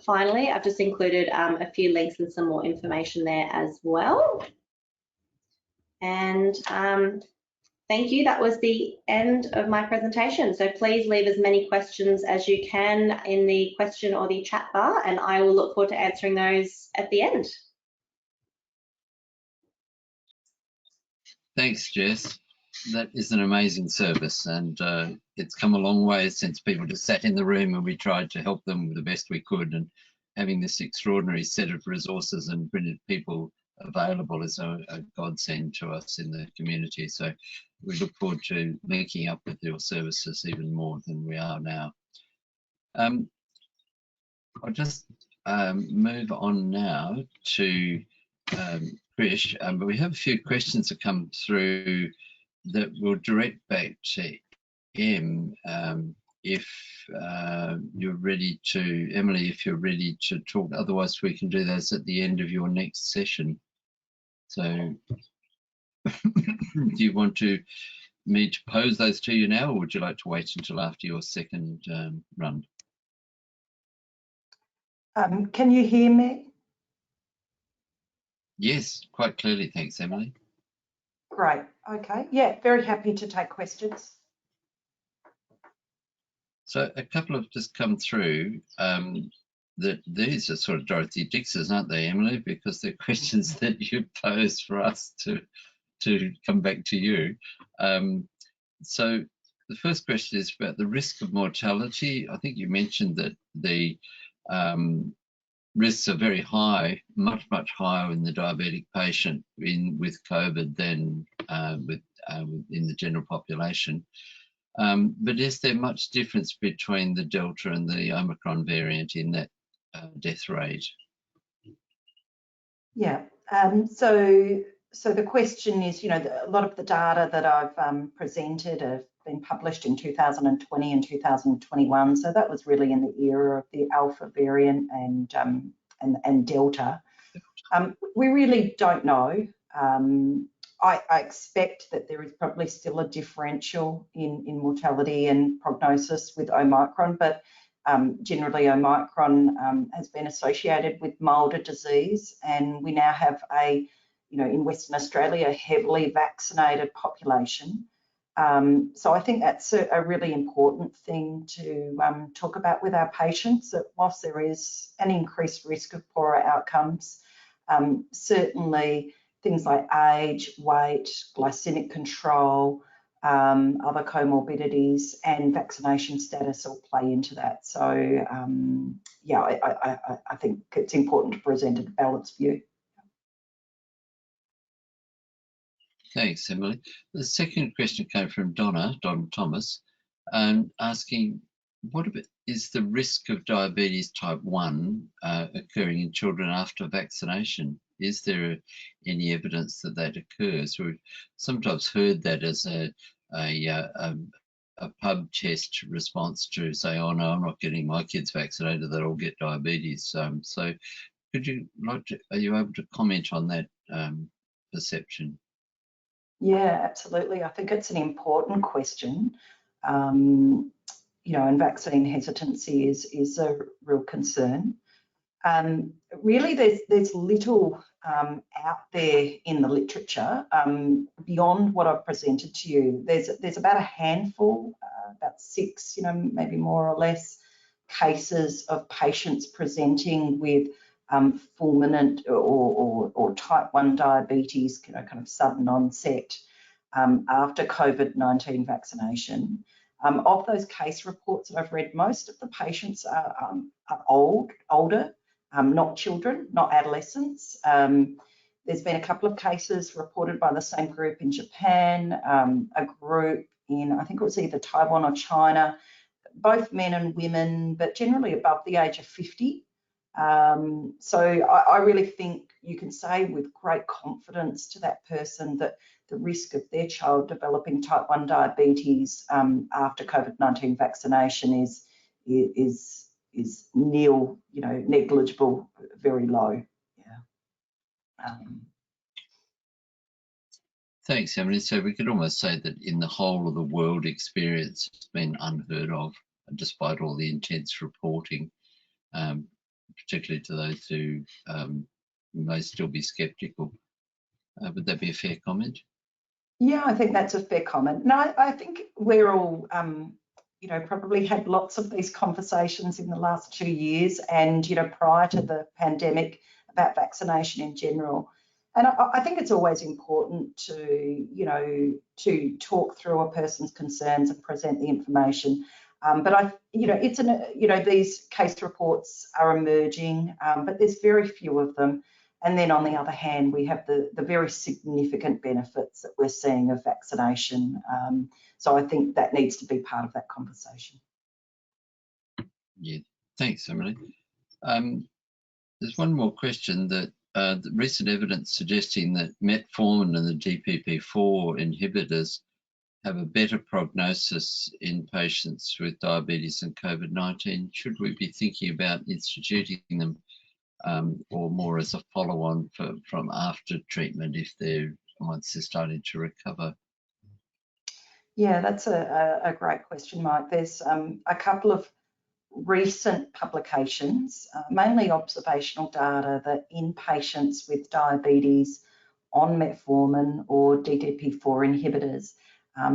finally, I've just included a few links and some more information there as well. And thank you. That was the end of my presentation. So please leave as many questions as you can in the question or the chat bar, and I will look forward to answering those at the end. Thanks, Jess. That is an amazing service, and it's come a long way since people just sat in the room and we tried to help them the best we could, and having this extraordinary set of resources and brilliant people available is a godsend to us in the community. So we look forward to linking up with your services even more than we are now. I'll just move on now to Krish, but we have a few questions that come through that will direct back to Em, if you're ready to, Emily, if you're ready to talk. Otherwise, we can do those at the end of your next session. So do you want me to pose those to you now, or would you like to wait until after your second run? Can you hear me? Yes, quite clearly. Thanks, Emily. Great. Okay. Yeah, very happy to take questions. So a couple have just come through that these are sort of Dorothy Dix's, aren't they, Emily? Because they're questions that you posed for us to come back to you. So the first question is about the risk of mortality. I think you mentioned that the risks are very high, much higher in the diabetic patient with COVID than in the general population. But is there much difference between the Delta and the Omicron variant in that death rate? Yeah. So the question is, you know, a lot of the data that I've presented have been published in 2020 and 2021. So that was really in the era of the Alpha variant and Delta. We really don't know. I expect that there is probably still a differential in mortality and prognosis with Omicron, but generally Omicron has been associated with milder disease, and we now have in Western Australia, a heavily vaccinated population. So I think that's a really important thing to talk about with our patients, that whilst there is an increased risk of poorer outcomes, certainly things like age, weight, glycemic control, other comorbidities and vaccination status all play into that. So yeah, I think it's important to present a balanced view. Thanks, Emily. The second question came from Don Thomas, asking, what is the risk of diabetes type 1 occurring in children after vaccination? Is there any evidence that that occurs? We've sometimes heard that as a pub test response to say, oh no, I'm not getting my kids vaccinated, they'll all get diabetes. So are you able to comment on that perception? Yeah, absolutely. I think it's an important question. You know, and vaccine hesitancy is a real concern. Really, there's little out there in the literature beyond what I've presented to you. There's about a handful, about 6, you know, maybe more or less, cases of patients presenting with fulminant or type 1 diabetes, you know, kind of sudden onset after COVID-19 vaccination. Of those case reports that I've read, most of the patients are older, not children, not adolescents. There's been a couple of cases reported by the same group in Japan, a group in, I think it was either Taiwan or China, both men and women, but generally above the age of 50. So I really think you can say with great confidence to that person that the risk of their child developing type 1 diabetes after COVID-19 vaccination is nil, you know, negligible, very low. Yeah. Thanks, Emily. So we could almost say that in the whole of the world, experience has been unheard of, despite all the intense reporting, particularly to those who may still be sceptical. Would that be a fair comment? Yeah, I think that's a fair comment. No, I think we're all, you know, probably had lots of these conversations in the last 2 years and, you know, prior to the pandemic about vaccination in general. And I think it's always important to, you know, to talk through a person's concerns and present the information. But you know, these case reports are emerging, but there's very few of them. And then on the other hand, we have the very significant benefits that we're seeing of vaccination. So I think that needs to be part of that conversation. Yeah, thanks, Emily. There's one more question, that the recent evidence suggesting that metformin and the DPP-4 inhibitors have a better prognosis in patients with diabetes and COVID-19. Should we be thinking about instituting them or more as a follow-on from after treatment once they're starting to recover? Yeah, that's a great question, Mike. There's a couple of recent publications, mainly observational data, that in patients with diabetes on metformin or DPP-4 inhibitors,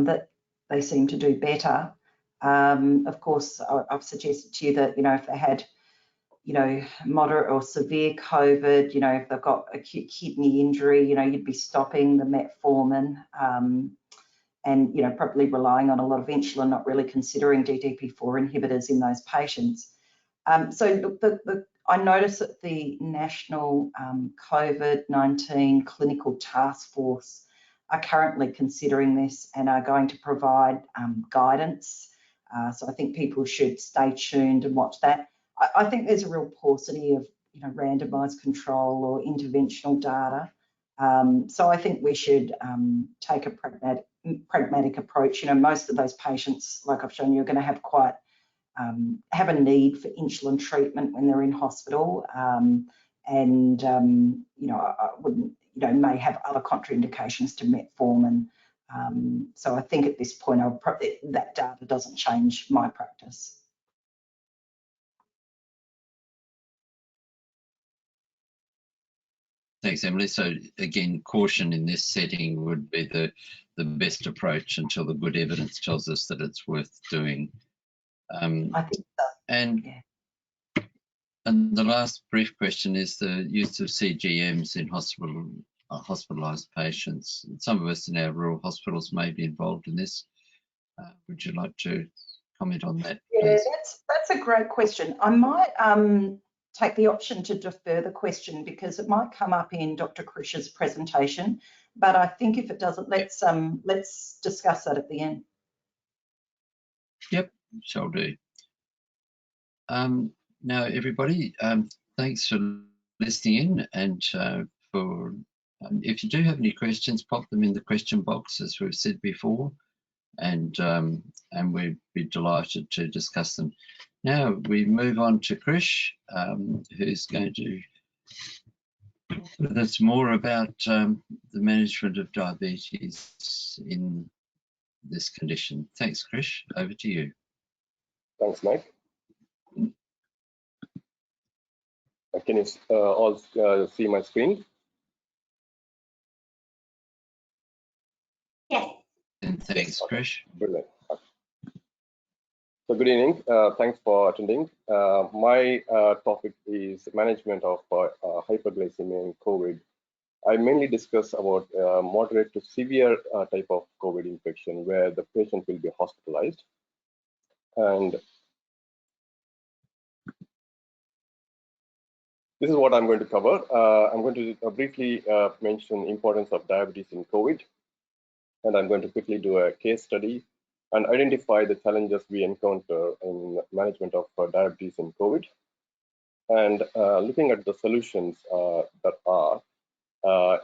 that they seem to do better. Of course, I've suggested to you that, you know, if they had, you know, moderate or severe COVID, you know, if they've got acute kidney injury, you know, you'd be stopping the metformin and, you know, probably relying on a lot of insulin, not really considering DPP-4 inhibitors in those patients. So look, I notice that the National COVID-19 Clinical Task Force are currently considering this and are going to provide guidance. So I think people should stay tuned and watch that. I think there's a real paucity of randomised control or interventional data. So I think we should take a pragmatic approach. Most of those patients, like I've shown you, are going to have quite have a need for insulin treatment when they're in hospital, and I wouldn't, may have other contraindications to metformin. So I think at this point, that data doesn't change my practice. Thanks, Emily. So again, caution in this setting would be the best approach until the good evidence tells us that it's worth doing. I think so. And the last brief question is the use of Cgms in hospitalized patients. Some of us in our rural hospitals may be involved in this. Would you like to comment on that, please? Yeah, that's a great question. I might take the option to defer the question because it might come up in Dr. Krish's presentation, but I think if it doesn't, let's discuss that at the end. Yep, shall do. Now, everybody, thanks for listening in, and for if you do have any questions, pop them in the question box, as we've said before, and we'd be delighted to discuss them. Now we move on to Krish, who's going to talk with us more about the management of diabetes in this condition. Thanks, Krish. Over to you. Thanks, Mike. Can you all see my screen? Yes. And thanks, Krish. Brilliant. So good evening. Thanks for attending. My topic is management of hyperglycemia in COVID. I mainly discuss about moderate to severe type of COVID infection where the patient will be hospitalized. And this is what I'm going to cover. I'm going to briefly mention importance of diabetes in COVID, and I'm going to quickly do a case study and identify the challenges we encounter in management of diabetes in COVID, and looking at the solutions that are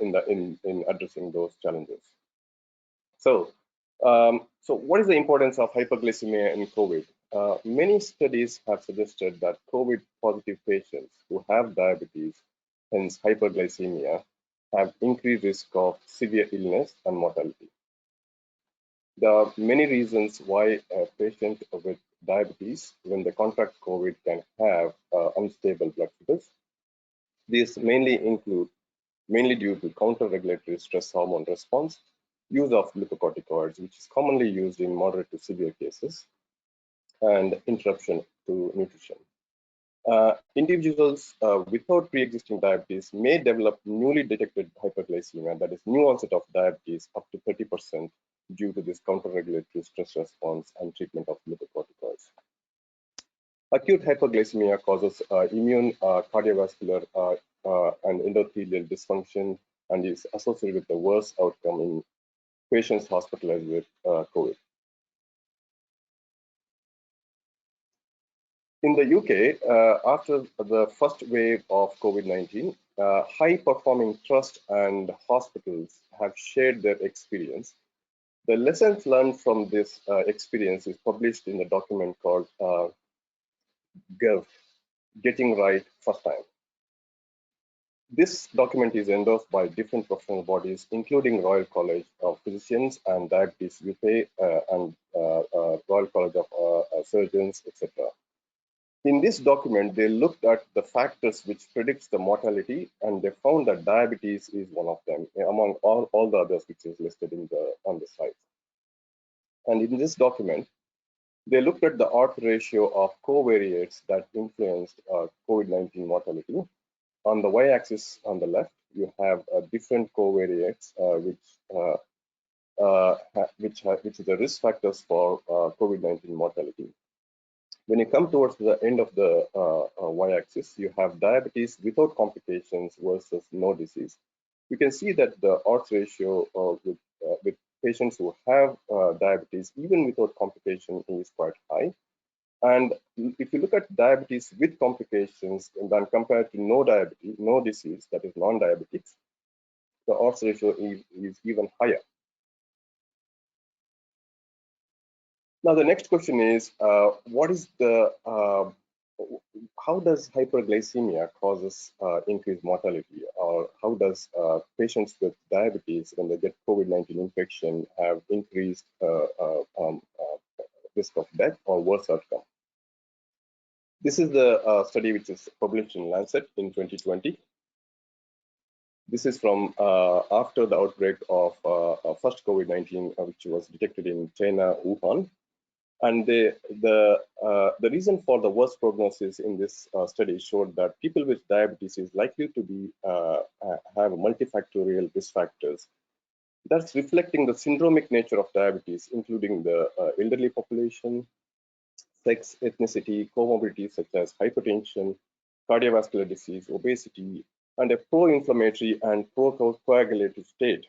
in addressing those challenges. So what is the importance of hyperglycemia in COVID? Many studies have suggested that COVID positive patients who have diabetes, hence hyperglycemia, have increased risk of severe illness and mortality. There are many reasons why a patient with diabetes, when they contract COVID, can have unstable blood sugars. These mainly due to counter-regulatory stress hormone response, use of glucocorticoids, which is commonly used in moderate to severe cases, and interruption to nutrition. Individuals without pre-existing diabetes may develop newly detected hyperglycemia, that is new onset of diabetes, up to 30% due to this counter-regulatory stress response and treatment of glucocorticoids. Acute hyperglycemia causes immune, cardiovascular, and endothelial dysfunction and is associated with the worst outcome in patients hospitalized with COVID. In the UK, after the first wave of COVID-19, high-performing trust and hospitals have shared their experience. The lessons learned from this experience is published in a document called GIV, Getting Right First Time. This document is endorsed by different professional bodies, including Royal College of Physicians and Diabetes UK and Royal College of Surgeons, etc. In this document, they looked at the factors which predicts the mortality, and they found that diabetes is one of them, among all the others which is listed on the slide. And in this document, they looked at the odds ratio of covariates that influenced COVID-19 mortality. On the y-axis on the left, you have different covariates which are the risk factors for COVID-19 mortality. When you come towards the end of the y-axis, you have diabetes without complications versus no disease. You can see that the odds ratio with patients who have diabetes, even without complication, is quite high. And if you look at diabetes with complications and then compared to no diabetes, no disease, that is non-diabetics, the odds ratio is even higher. Now, the next question is, what is the, how does hyperglycemia causes increased mortality, or how does patients with diabetes, when they get COVID-19 infection, have increased risk of death or worse outcome? This is the study which is published in Lancet in 2020. This is from after the outbreak of first COVID-19, which was detected in China, Wuhan. And the reason for the worst prognosis in this study showed that people with diabetes is likely to be have multifactorial risk factors. That's reflecting the syndromic nature of diabetes, including the elderly population, sex, ethnicity, comorbidities such as hypertension, cardiovascular disease, obesity, and a pro-inflammatory and pro-coagulative state,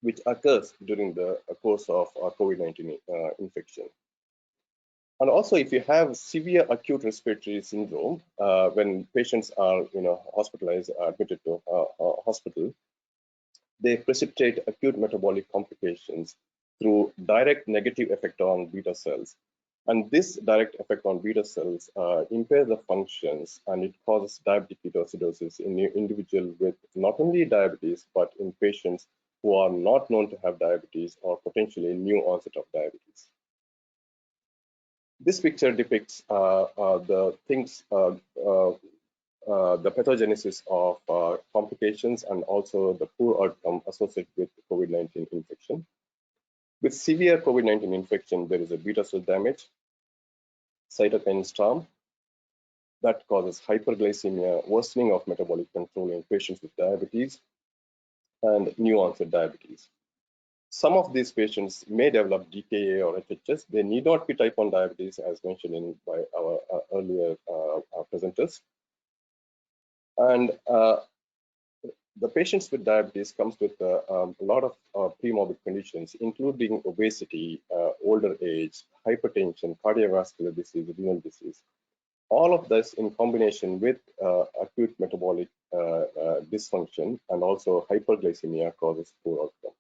which occurs during the course of COVID-19 infection. And also, if you have severe acute respiratory syndrome, when patients are, hospitalized, admitted to hospital, they precipitate acute metabolic complications through direct negative effect on beta cells. And this direct effect on beta cells impairs the functions, and it causes diabetic ketoacidosis in individuals with not only diabetes, but in patients who are not known to have diabetes or potentially new onset of diabetes. This picture depicts the things, the pathogenesis of complications and also the poor outcome associated with COVID-19 infection. With severe COVID-19 infection, there is a beta cell damage, cytokine storm that causes hyperglycemia, worsening of metabolic control in patients with diabetes, and new onset diabetes. Some of these patients may develop DKA or HHS. They need not be type 1 diabetes, as mentioned by our earlier presenters. And the patients with diabetes comes with a lot of pre-morbid conditions, including obesity, older age, hypertension, cardiovascular disease, renal disease. All of this in combination with acute metabolic dysfunction and also hyperglycemia causes poor outcome.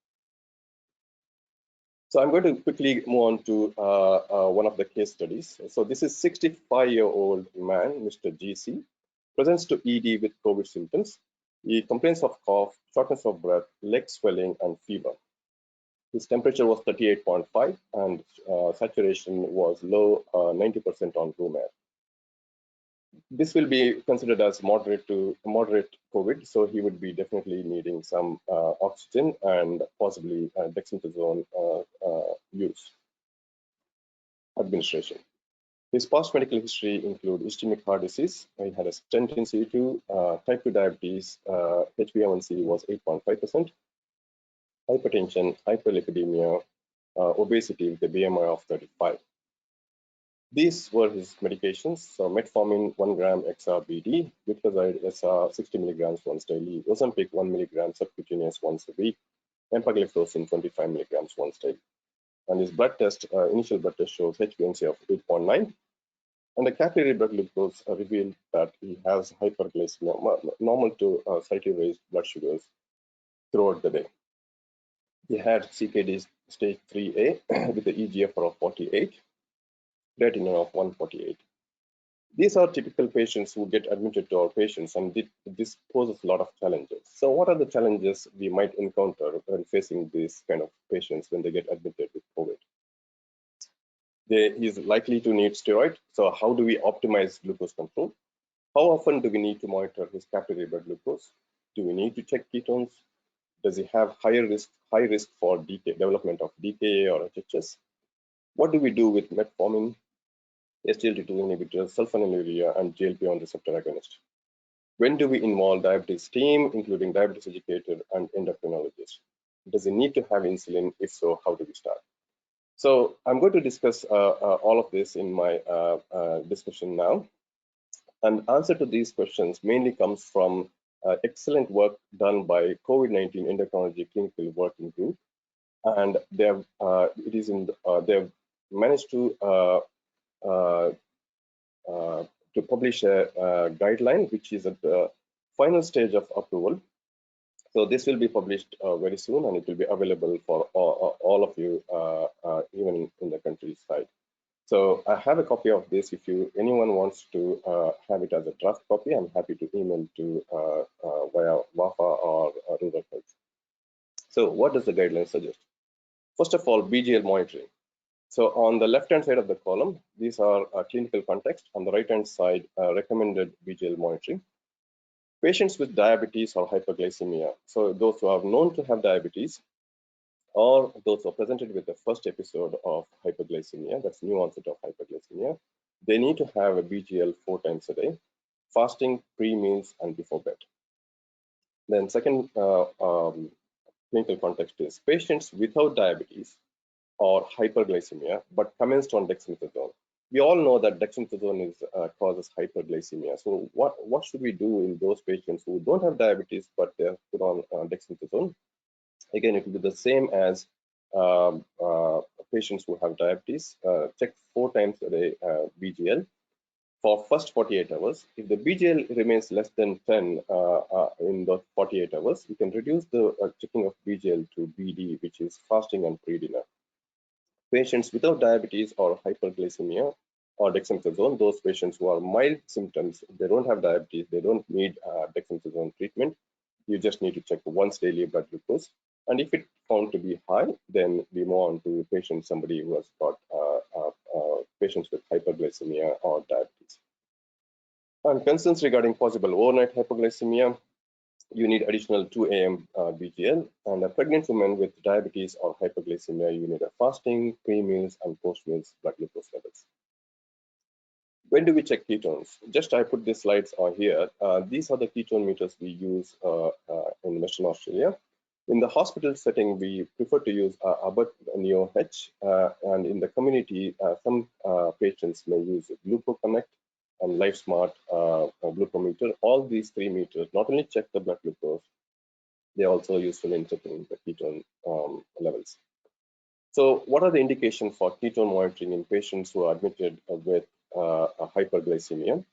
So I'm going to quickly move on to one of the case studies. So this is 65-year-old man, Mr. GC, presents to ED with COVID symptoms. He complains of cough, shortness of breath, leg swelling, and fever. His temperature was 38.5 and saturation was low, 90% on room air. This will be considered as moderate COVID, so he would be definitely needing some oxygen and possibly dexamethasone use administration. His past medical history include ischemic heart disease. He had a stent in situ, type 2 diabetes, HbA1c was 8.5%, hypertension, hyperlipidemia, obesity with a BMI of 35. These were his medications. So metformin 1 gram XR-BD, glucoside SR 60 milligrams once daily, Ozempic 1 milligram subcutaneous once a week, empagliflozin 25 milligrams once daily. And his blood test, initial blood test shows HbA1c of 8.9, and the capillary blood glucose revealed that he has hyperglycemia, normal to slightly raised blood sugars throughout the day. He had CKD stage 3A with the eGFR of 48. Creatinine of 148. These are typical patients who get admitted to our patients, and this poses a lot of challenges. So what are the challenges we might encounter when facing these kind of patients when they get admitted with COVID? He is likely to need steroid. So how do we optimize glucose control? How often do we need to monitor his capillary blood glucose? Do we need to check ketones? Does he have high risk for development of DKA or HHS? What do we do with metformin, SGLT2 inhibitors, sulfonylurea, and GLP-1 receptor agonist? When do we involve diabetes team, including diabetes educator and endocrinologist? Does he need to have insulin? If so, how do we start? So I'm going to discuss all of this in my discussion now. And answer to these questions mainly comes from excellent work done by COVID-19 endocrinology clinical working group, and they have managed to publish a guideline which is at the final stage of approval. So this will be published very soon, and it will be available for all of you, even in the countryside. So I have a copy of this. If anyone wants to have it as a draft copy, I'm happy to email to via WAFA or Rural Health. So what does the guideline suggest? First of all, BGL monitoring. So on the left-hand side of the column, these are clinical context. On the right-hand side, recommended BGL monitoring. Patients with diabetes or hyperglycemia. So those who are known to have diabetes, or those who are presented with the first episode of hyperglycemia, that's new onset of hyperglycemia, they need to have a BGL 4 times a day, fasting, pre-meals, and before bed. Then second clinical context is patients without diabetes or hyperglycemia, but commenced on dexamethasone. We all know that dexamethasone causes hyperglycemia. So what should we do in those patients who don't have diabetes, but they're put on dexamethasone? Again, it will be the same as patients who have diabetes. Check 4 times a day BGL for first 48 hours. If the BGL remains less than 10 in the 48 hours, you can reduce the checking of BGL to BD, which is fasting and pre-dinner. Patients without diabetes or hyperglycemia or dexamethasone, those patients who are mild symptoms, they don't have diabetes, they don't need dexamethasone treatment. You just need to check once daily blood glucose. And if it's found to be high, then we move on to somebody who has got patients with hyperglycemia or diabetes. And concerns regarding possible overnight hypoglycemia, you need additional 2 a.m. BGL, and a pregnant woman with diabetes or hyperglycemia, you need a fasting, pre-meals, and post-meals blood glucose levels. When do we check ketones? Just I put these slides on here. These are the ketone meters we use in Western Australia. In the hospital setting, we prefer to use Abbott Neo H, and in the community, some patients may use GlucoConnect and LifeSmart glucometer. All these 3 meters not only check the blood glucose, they also useful in checking the ketone levels. So what are the indications for ketone monitoring in patients who are admitted with hyperglycemia?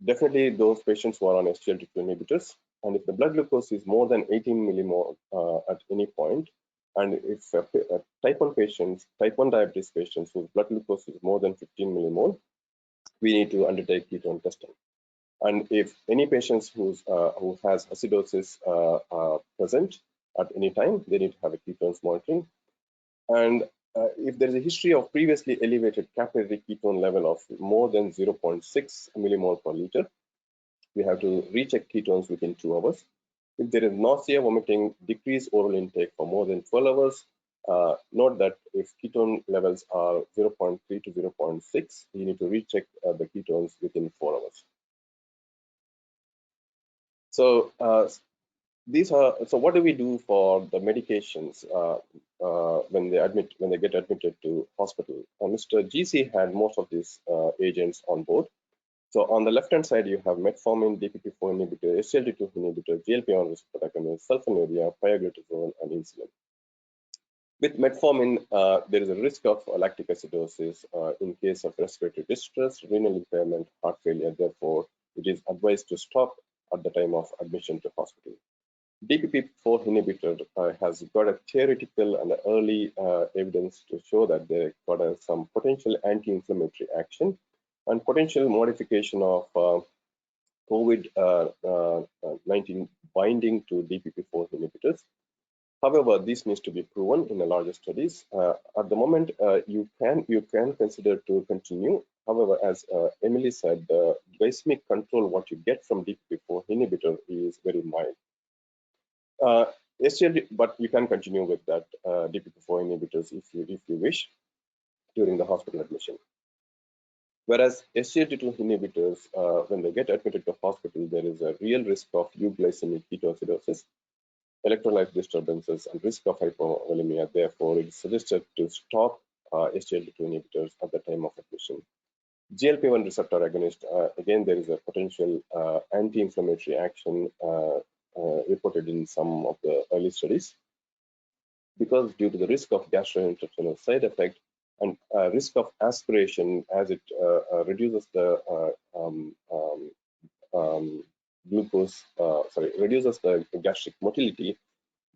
Definitely those patients who are on SGLT2 inhibitors. And if the blood glucose is more than 18 millimole at any point, and if type 1 patients, type 1 diabetes patients whose blood glucose is more than 15 millimole, we need to undertake ketone testing. And if any patients who has acidosis present at any time, they need to have a ketones monitoring. And if there is a history of previously elevated capillary ketone level of more than 0.6 millimole per liter, we have to recheck ketones within 2 hours. If there is nausea, vomiting, decreased oral intake for more than 12 hours, note that if ketone levels are 0.3 to 0.6, you need to recheck the ketones within 4 hours. So so what do we do for the medications when they get admitted to hospital? Mr. GC had most of these agents on board. So on the left-hand side, you have metformin, DPP-4 inhibitor, SGLT2 inhibitor, GLP-1 receptor agonist, sulfonylurea, pioglitazone, and insulin. With metformin, there is a risk of lactic acidosis in case of respiratory distress, renal impairment, heart failure. Therefore, it is advised to stop at the time of admission to hospital. DPP-4 inhibitor has got a theoretical and early evidence to show that they got some potential anti-inflammatory action and potential modification of COVID-19 binding to DPP-4 inhibitors. However, this needs to be proven in the larger studies. At the moment, you can consider to continue. However, as Emily said, the glycemic control what you get from DPP-4 inhibitor is very mild. SGLT, but you can continue with that DPP-4 inhibitors if you wish during the hospital admission. Whereas SGLT2 inhibitors, when they get admitted to hospital, there is a real risk of euglycemic ketoacidosis. electrolyte disturbances, and risk of hypovolemia. Therefore, it is suggested to stop SGLT2 inhibitors at the time of admission. GLP-1 receptor agonist, again, there is a potential anti-inflammatory action reported in some of the early studies, because due to the risk of gastrointestinal side effect and risk of aspiration, as it reduces the reduces the gastric motility.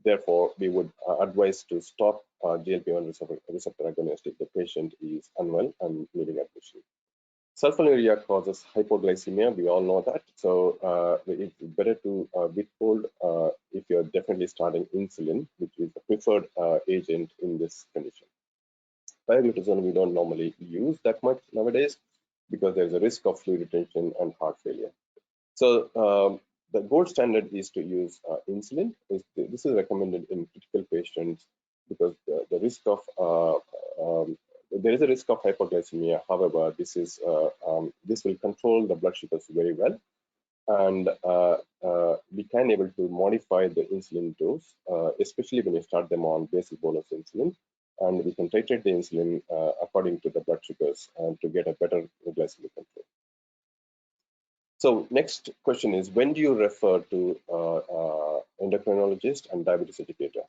Therefore, we would advise to stop GLP-1 receptor agonist if the patient is unwell and needing admission. Sulfonylurea causes hypoglycemia. We all know that. So it's better to withhold if you're definitely starting insulin, which is the preferred agent in this condition. Pioglitazone we don't normally use that much nowadays because there's a risk of fluid retention and heart failure. So the gold standard is to use insulin. This is recommended in critical patients because the risk of there is a risk of hyperglycemia. However, this will control the blood sugars very well, and we can able to modify the insulin dose, especially when you start them on basic bolus insulin, and we can titrate the insulin according to the blood sugars to get a better glycemic control. So next question is, when do you refer to endocrinologist and diabetes educator?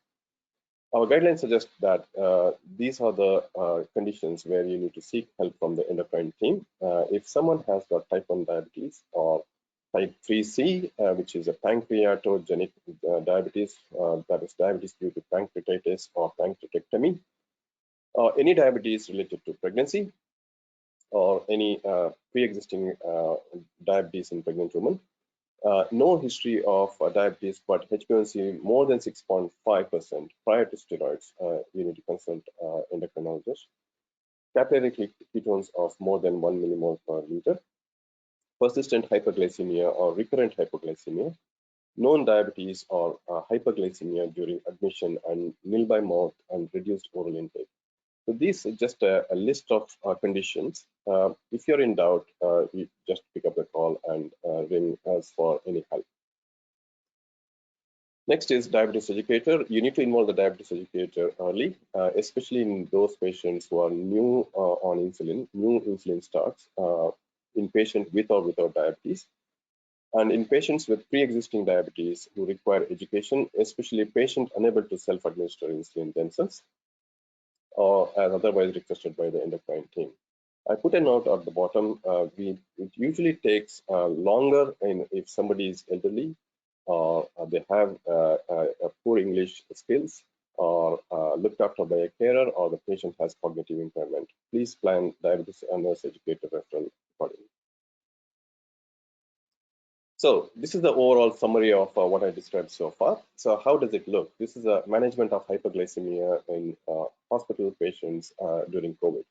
Our guidelines suggest that these are the conditions where you need to seek help from the endocrine team. If someone has got type 1 diabetes or type 3C, which is a pancreatogenic diabetes, that is diabetes due to pancreatitis or pancreatectomy, or any diabetes related to pregnancy, or any pre-existing diabetes in pregnant women, no history of diabetes, but HbA1c more than 6.5% prior to steroids, you need to consult endocrinologist. Capillary ketones of more than 1 millimole per liter. Persistent hyperglycemia or recurrent hypoglycemia. Known diabetes or hyperglycemia during admission, and nil by mouth and reduced oral intake. So these are just a list of conditions. If you're in doubt, you just pick up the call and ring us for any help. Next is diabetes educator. You need to involve the diabetes educator early, especially in those patients who are new on insulin, new insulin starts, in patients with or without diabetes, and in patients with pre-existing diabetes who require education, especially patients unable to self-administer insulin themselves, or as otherwise requested by the endocrine team. I put a note at the bottom. It usually takes longer if somebody is elderly, or they have poor English skills, or looked after by a carer, or the patient has cognitive impairment. Please plan diabetes and nurse educator referral accordingly. So this is the overall summary of what I described so far. So how does it look? This is a management of hyperglycemia in hospital patients during COVID.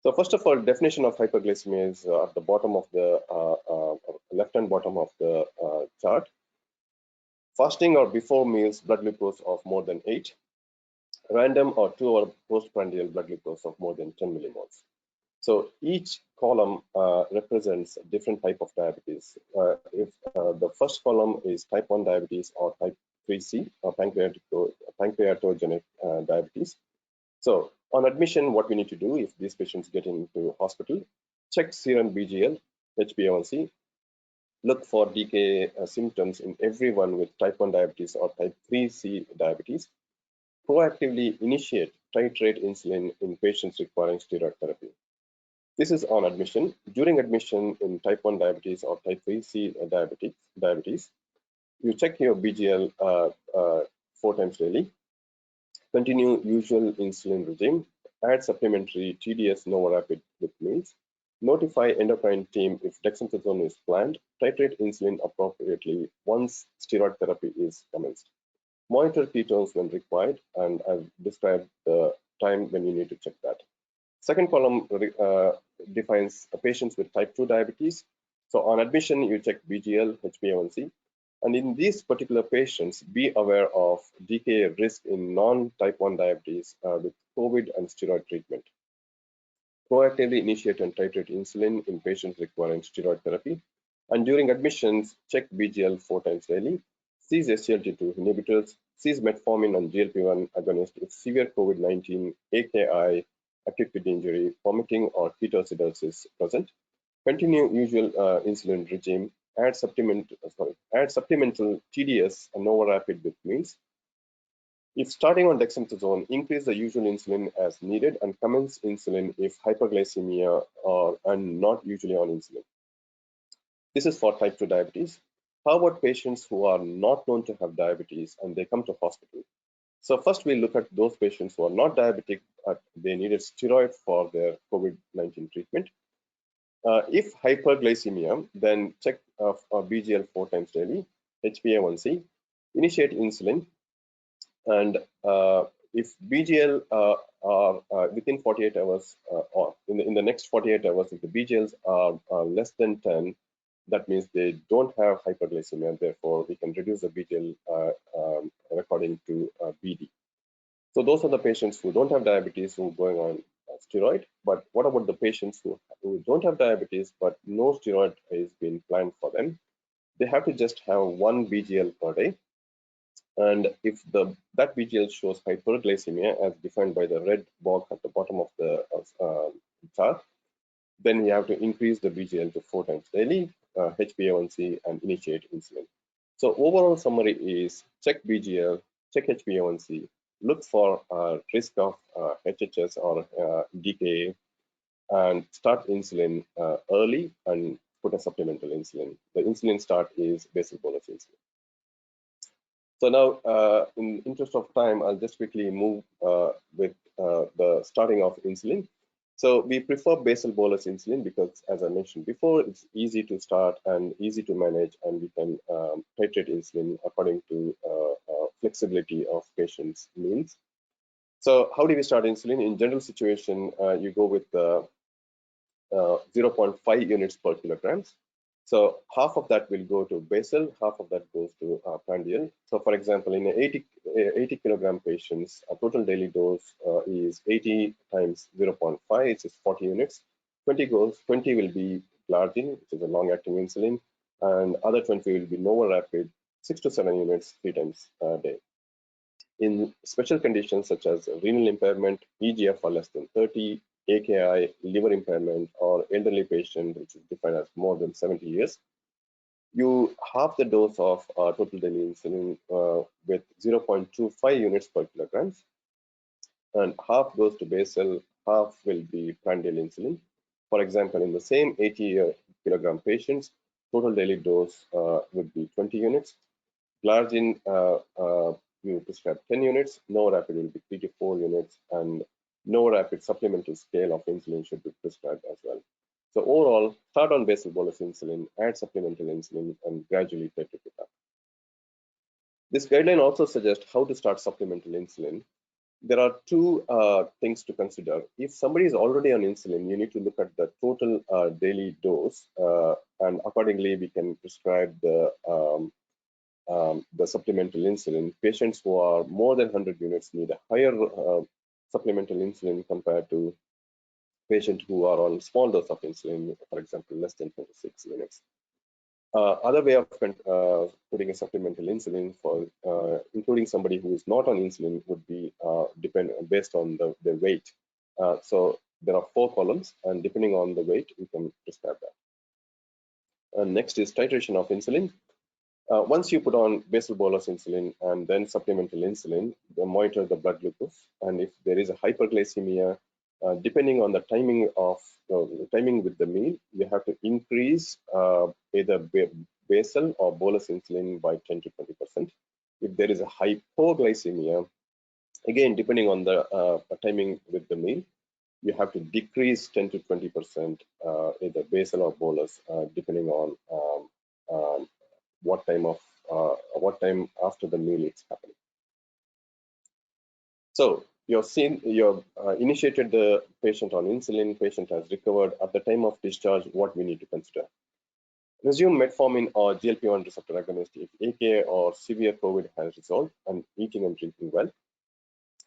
So first of all, definition of hyperglycemia is at the bottom of the left-hand bottom of the chart. Fasting or before meals blood glucose of more than 8. Random or 2-hour postprandial blood glucose of more than 10 millimoles. So each column represents a different type of diabetes. If the first column is type 1 diabetes or type 3C, or pancreatogenic diabetes. So on admission, what we need to do if these patients get into hospital, check serum BGL, HbA1c, look for DKA symptoms in everyone with type 1 diabetes or type 3C diabetes. Proactively initiate titrate insulin in patients requiring steroid therapy. This is on admission. During admission in type 1 diabetes or type 3C diabetes, you check your BGL 4 times daily. Continue usual insulin regime. Add supplementary TDS Novorapid with meals. Notify endocrine team if dexamethasone is planned. Titrate insulin appropriately once steroid therapy is commenced. Monitor ketones when required, and I've described the time when you need to check that. Second column defines patients with type 2 diabetes. So on admission, you check BGL, HbA1c. And in these particular patients, be aware of DKA risk in non-type 1 diabetes with COVID and steroid treatment. Proactively initiate and titrate insulin in patients requiring steroid therapy. And during admissions, check BGL 4 times daily. Cease SGLT2 inhibitors. cease metformin and GLP-1 agonist if severe COVID-19, AKI, acute kidney injury, vomiting, or ketoacidosis present. Continue usual insulin regime. Add supplemental TDS and novorapid with meals. If starting on dexamethasone, increase the usual insulin as needed and commence insulin if hyperglycemia and not usually on insulin. This is for type 2 diabetes. How about patients who are not known to have diabetes and they come to hospital? So first we look at those patients who are not diabetic, but they needed steroid for their COVID-19 treatment. If hyperglycemia, then check BGL 4 times daily, HbA1c, initiate insulin, and if BGL are within 48 hours or in the next 48 hours, if the BGLs are less than 10, that means they don't have hyperglycemia. Therefore, we can reduce the BGL according to BD. So those are the patients who don't have diabetes who are going on steroid. But what about the patients who don't have diabetes but no steroid is being planned for them? They have to just have 1 BGL per day. And if that BGL shows hyperglycemia as defined by the red box at the bottom of the chart, then you have to increase the BGL to 4 times daily, HbA1c, and initiate insulin. So overall summary is check BGL, check HbA1c, look for risk of HHS or DKA, and start insulin early and put a supplemental insulin. The insulin start is basal bolus insulin. So now, in interest of time, I'll just quickly move with the starting of insulin. So we prefer basal bolus insulin because, as I mentioned before, it's easy to start and easy to manage, and we can titrate insulin according to flexibility of patients' needs. So how do we start insulin? In general situation, you go with 0.5 units per kilograms. So half of that will go to basal, half of that goes to prandial. So for example, in 80 kilogram patients, a total daily dose is 80 times 0.5, which is 40 units. 20 will be glargine, which is a long-acting insulin, and other 20 will be novorapid, 6 to 7 units 3 times a day. In special conditions such as renal impairment, eGFR less than 30, AKI, liver impairment, or elderly patient, which is defined as more than 70 years, you half the dose of total daily insulin with 0.25 units per kilograms, and half goes to basal, half will be prandial insulin. For example, in the same 80 kilogram patients, total daily dose would be 20 units. Glargine, you prescribe 10 units, novorapid will be 3 to 4 units, and novorapid supplemental scale of insulin should be prescribed as well. So overall, start on basal bolus insulin, add supplemental insulin, and gradually titrate it up. This guideline also suggests how to start supplemental insulin. There are two things to consider. If somebody is already on insulin, you need to look at the total daily dose, and accordingly, we can prescribe the supplemental insulin. Patients who are more than 100 units need a higher supplemental insulin compared to patients who are on small dose of insulin, for example, less than 26 units. Other way of putting a supplemental insulin for including somebody who is not on insulin would be based on the weight. So there are 4 columns, and depending on the weight, you can prescribe that. And next is titration of insulin. Once you put on basal bolus insulin and then supplemental insulin, you monitor the blood glucose, and if there is a hyperglycemia, depending on the timing of timing with the meal, you have to increase either basal or bolus insulin by 10 to 20%. If there is a hypoglycemia, again depending on the timing with the meal, you have to decrease 10 to 20% either basal or bolus, depending on what time after the meal it's happening. So you've initiated the patient on insulin, patient has recovered. At the time of discharge, what we need to consider? Resume metformin or GLP-1 receptor agonist if AKI or severe COVID has resolved and eating and drinking well.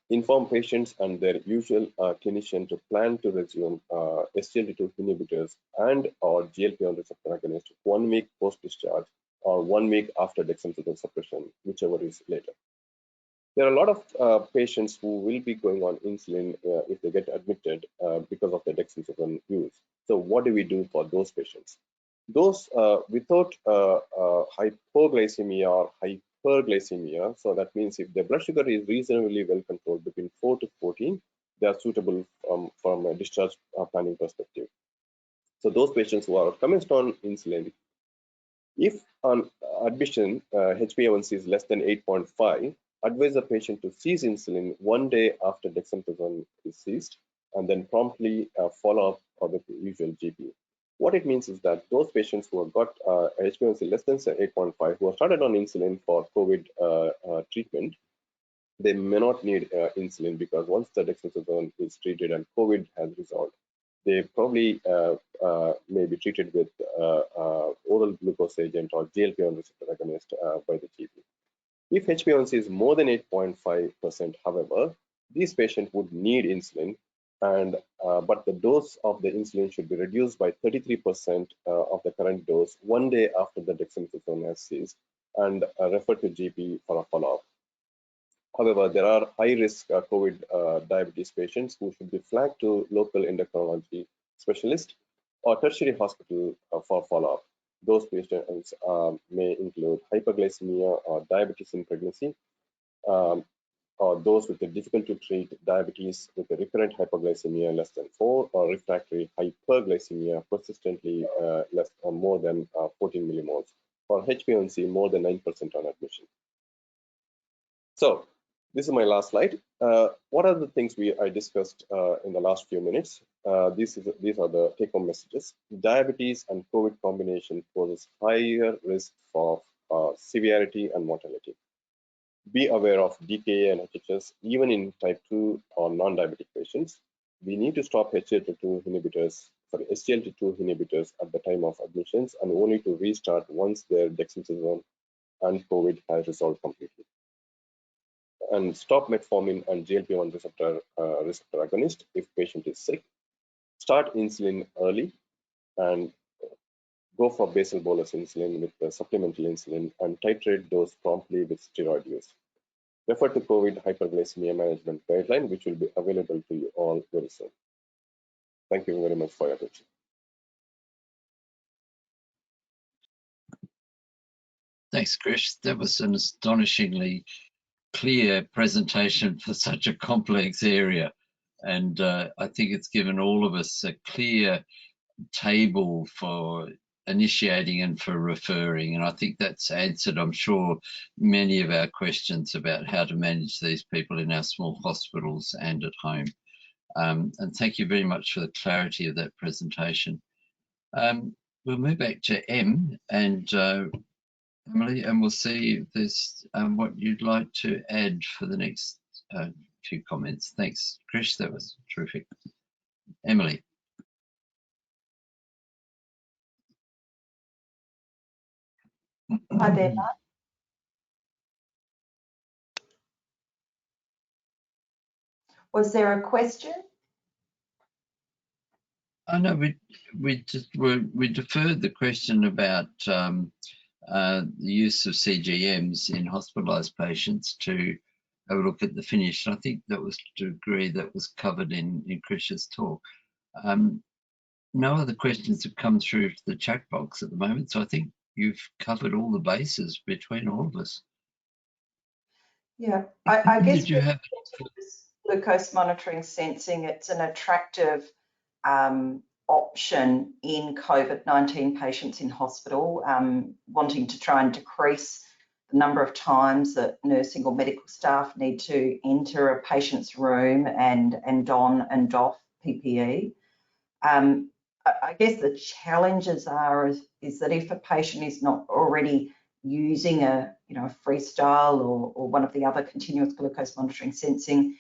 Inform patients and their usual clinician to plan to resume SGLT2 inhibitors and or GLP-1 receptor agonist 1 week post-discharge or 1 week after dexamethasone suppression, whichever is later. There are a lot of patients who will be going on insulin if they get admitted because of the dexamethasone use. So what do we do for those patients? Those without hypoglycemia or hyperglycemia, so that means if their blood sugar is reasonably well controlled between 4 to 14, they are suitable from a discharge planning perspective. So those patients who are commenced on insulin, if on admission HbA1c is less than 8.5, advise the patient to cease insulin 1 day after dexamethasone is ceased, and then promptly follow up with the usual GP. What it means is that those patients who have got HbA1c less than 8.5, who are started on insulin for COVID treatment, they may not need insulin, because once the dexamethasone is treated and COVID has resolved, they probably may be treated with oral glucose agent or GLP-1 receptor agonist by the GP. If HbA1c is more than 8.5%, however, these patients would need insulin, and but the dose of the insulin should be reduced by 33% of the current dose 1 day after the dexamethasone has ceased, and refer to GP for a follow-up. However, there are high-risk COVID diabetes patients who should be flagged to local endocrinology specialist or tertiary hospital for follow-up. Those patients may include hyperglycemia or diabetes in pregnancy, or those with a difficult-to-treat diabetes with a recurrent hyperglycemia less than 4, or refractory hyperglycemia persistently less or more than 14 millimoles, or HbA1c more than 9% on admission. So, this is my last slide. What are the things I discussed in the last few minutes? These are the take-home messages. Diabetes and COVID combination poses higher risk for severity and mortality. Be aware of DKA and HHS even in type 2 or non-diabetic patients. We need to stop SGLT2 inhibitors at the time of admissions, and only to restart once their dexamethasone and COVID has resolved completely. And stop metformin and GLP-1 receptor agonist if patient is sick. Start insulin early and go for basal bolus insulin with the supplemental insulin, and titrate dose promptly with steroid use. Refer to COVID hyperglycemia management guideline, which will be available to you all very soon. Thank you very much for your attention. Thanks, Krish. That was an astonishingly clear presentation for such a complex area. And I think it's given all of us a clear table for initiating and for referring. And I think that's answered, I'm sure, many of our questions about how to manage these people in our small hospitals and at home. And thank you very much for the clarity of that presentation. We'll move back to Em and Emily, and we'll see if there's what you'd like to add for the next few comments. Thanks, Krish. That was terrific. Emily. Hi there, Mark. Was there a question? Oh no, we deferred the question about the use of CGMs in hospitalized patients to have a look at the finish. I think that was to a degree that was covered in Krish's talk. No other questions have come through to the chat box at the moment, so I think you've covered all the bases between all of us. Yeah, I guess Did you have glucose monitoring sensing, it's an attractive option in COVID-19 patients in hospital, wanting to try and decrease the number of times that nursing or medical staff need to enter a patient's room and don and doff PPE. I guess the challenges is that if a patient is not already using a Freestyle or one of the other continuous glucose monitoring sensing,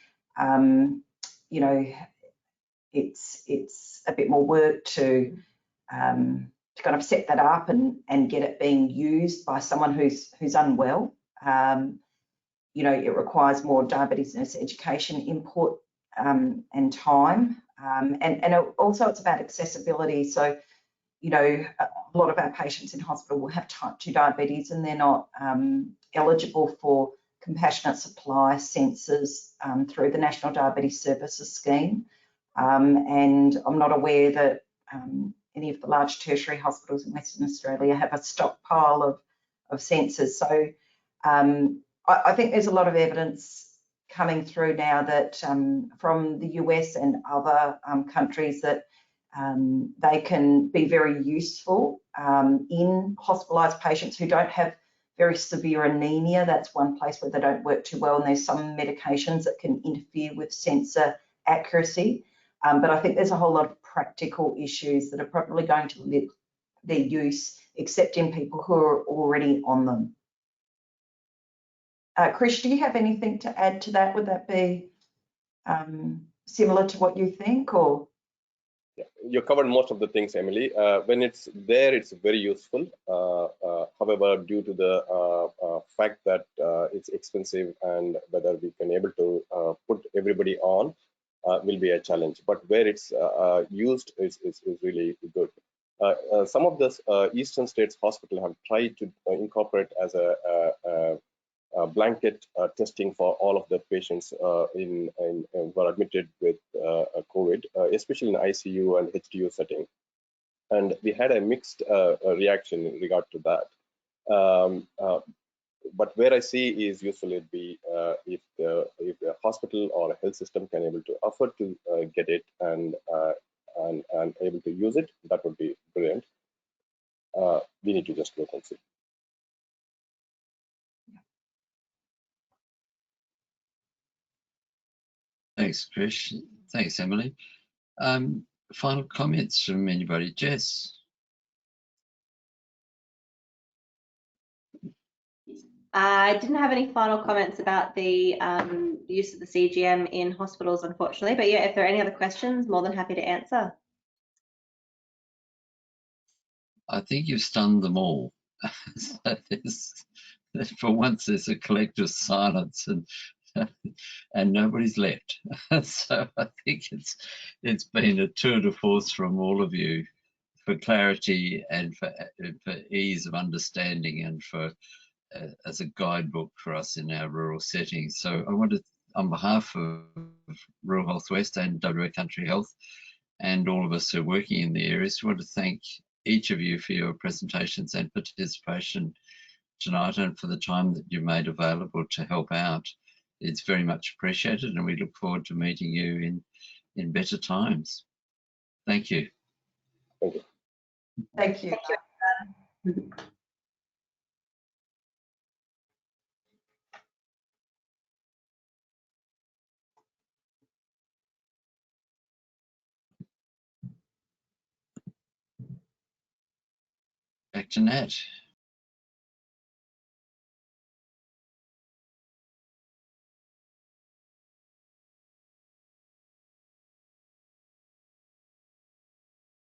it's a bit more work to kind of set that up and get it being used by someone who's unwell. It requires more diabetes nurse education input and time. And also it's about accessibility. So, a lot of our patients in hospital will have type 2 diabetes and they're not eligible for compassionate supply sensors through the National Diabetes Services Scheme. And I'm not aware that any of the large tertiary hospitals in Western Australia have a stockpile of sensors. So I think there's a lot of evidence coming through now that from the US and other countries that they can be very useful in hospitalised patients who don't have very severe anemia. That's one place where they don't work too well, and there's some medications that can interfere with sensor accuracy. But I think there's a whole lot of practical issues that are probably going to limit their use, except in people who are already on them. Krish, do you have anything to add to that? Would that be similar to what you think, or? Yeah, you covered most of the things, Emily. When it's there, it's very useful. However, due to the fact that it's expensive and whether we can able to put everybody on will be a challenge. But where it's used is really good. Some of the Eastern States hospital have tried to incorporate as a blanket testing for all of the patients who are admitted with COVID, especially in ICU and HDU setting. And we had a mixed reaction in regard to that. But where I see is usually it'd be if the hospital or a health system can able to afford to get it and able to use it, that would be brilliant. We need to just look and see. Thanks, Krish. Thanks, Emily. Final comments from anybody? Jess? I didn't have any final comments about the use of the CGM in hospitals, unfortunately. But yeah, if there are any other questions, more than happy to answer. I think you've stunned them all. So for once, there's a collective silence and nobody's left. So I think it's been a tour de force from all of you for clarity and for ease of understanding and for as a guidebook for us in our rural settings. So I want to, on behalf of Rural Health West and WA Country Health and all of us who are working in the areas, I want to thank each of you for your presentations and participation tonight and for the time that you made available to help out. It's very much appreciated, and we look forward to meeting you in better times. Thank you. Thank you. Thank you. Thank you. Back to Nat.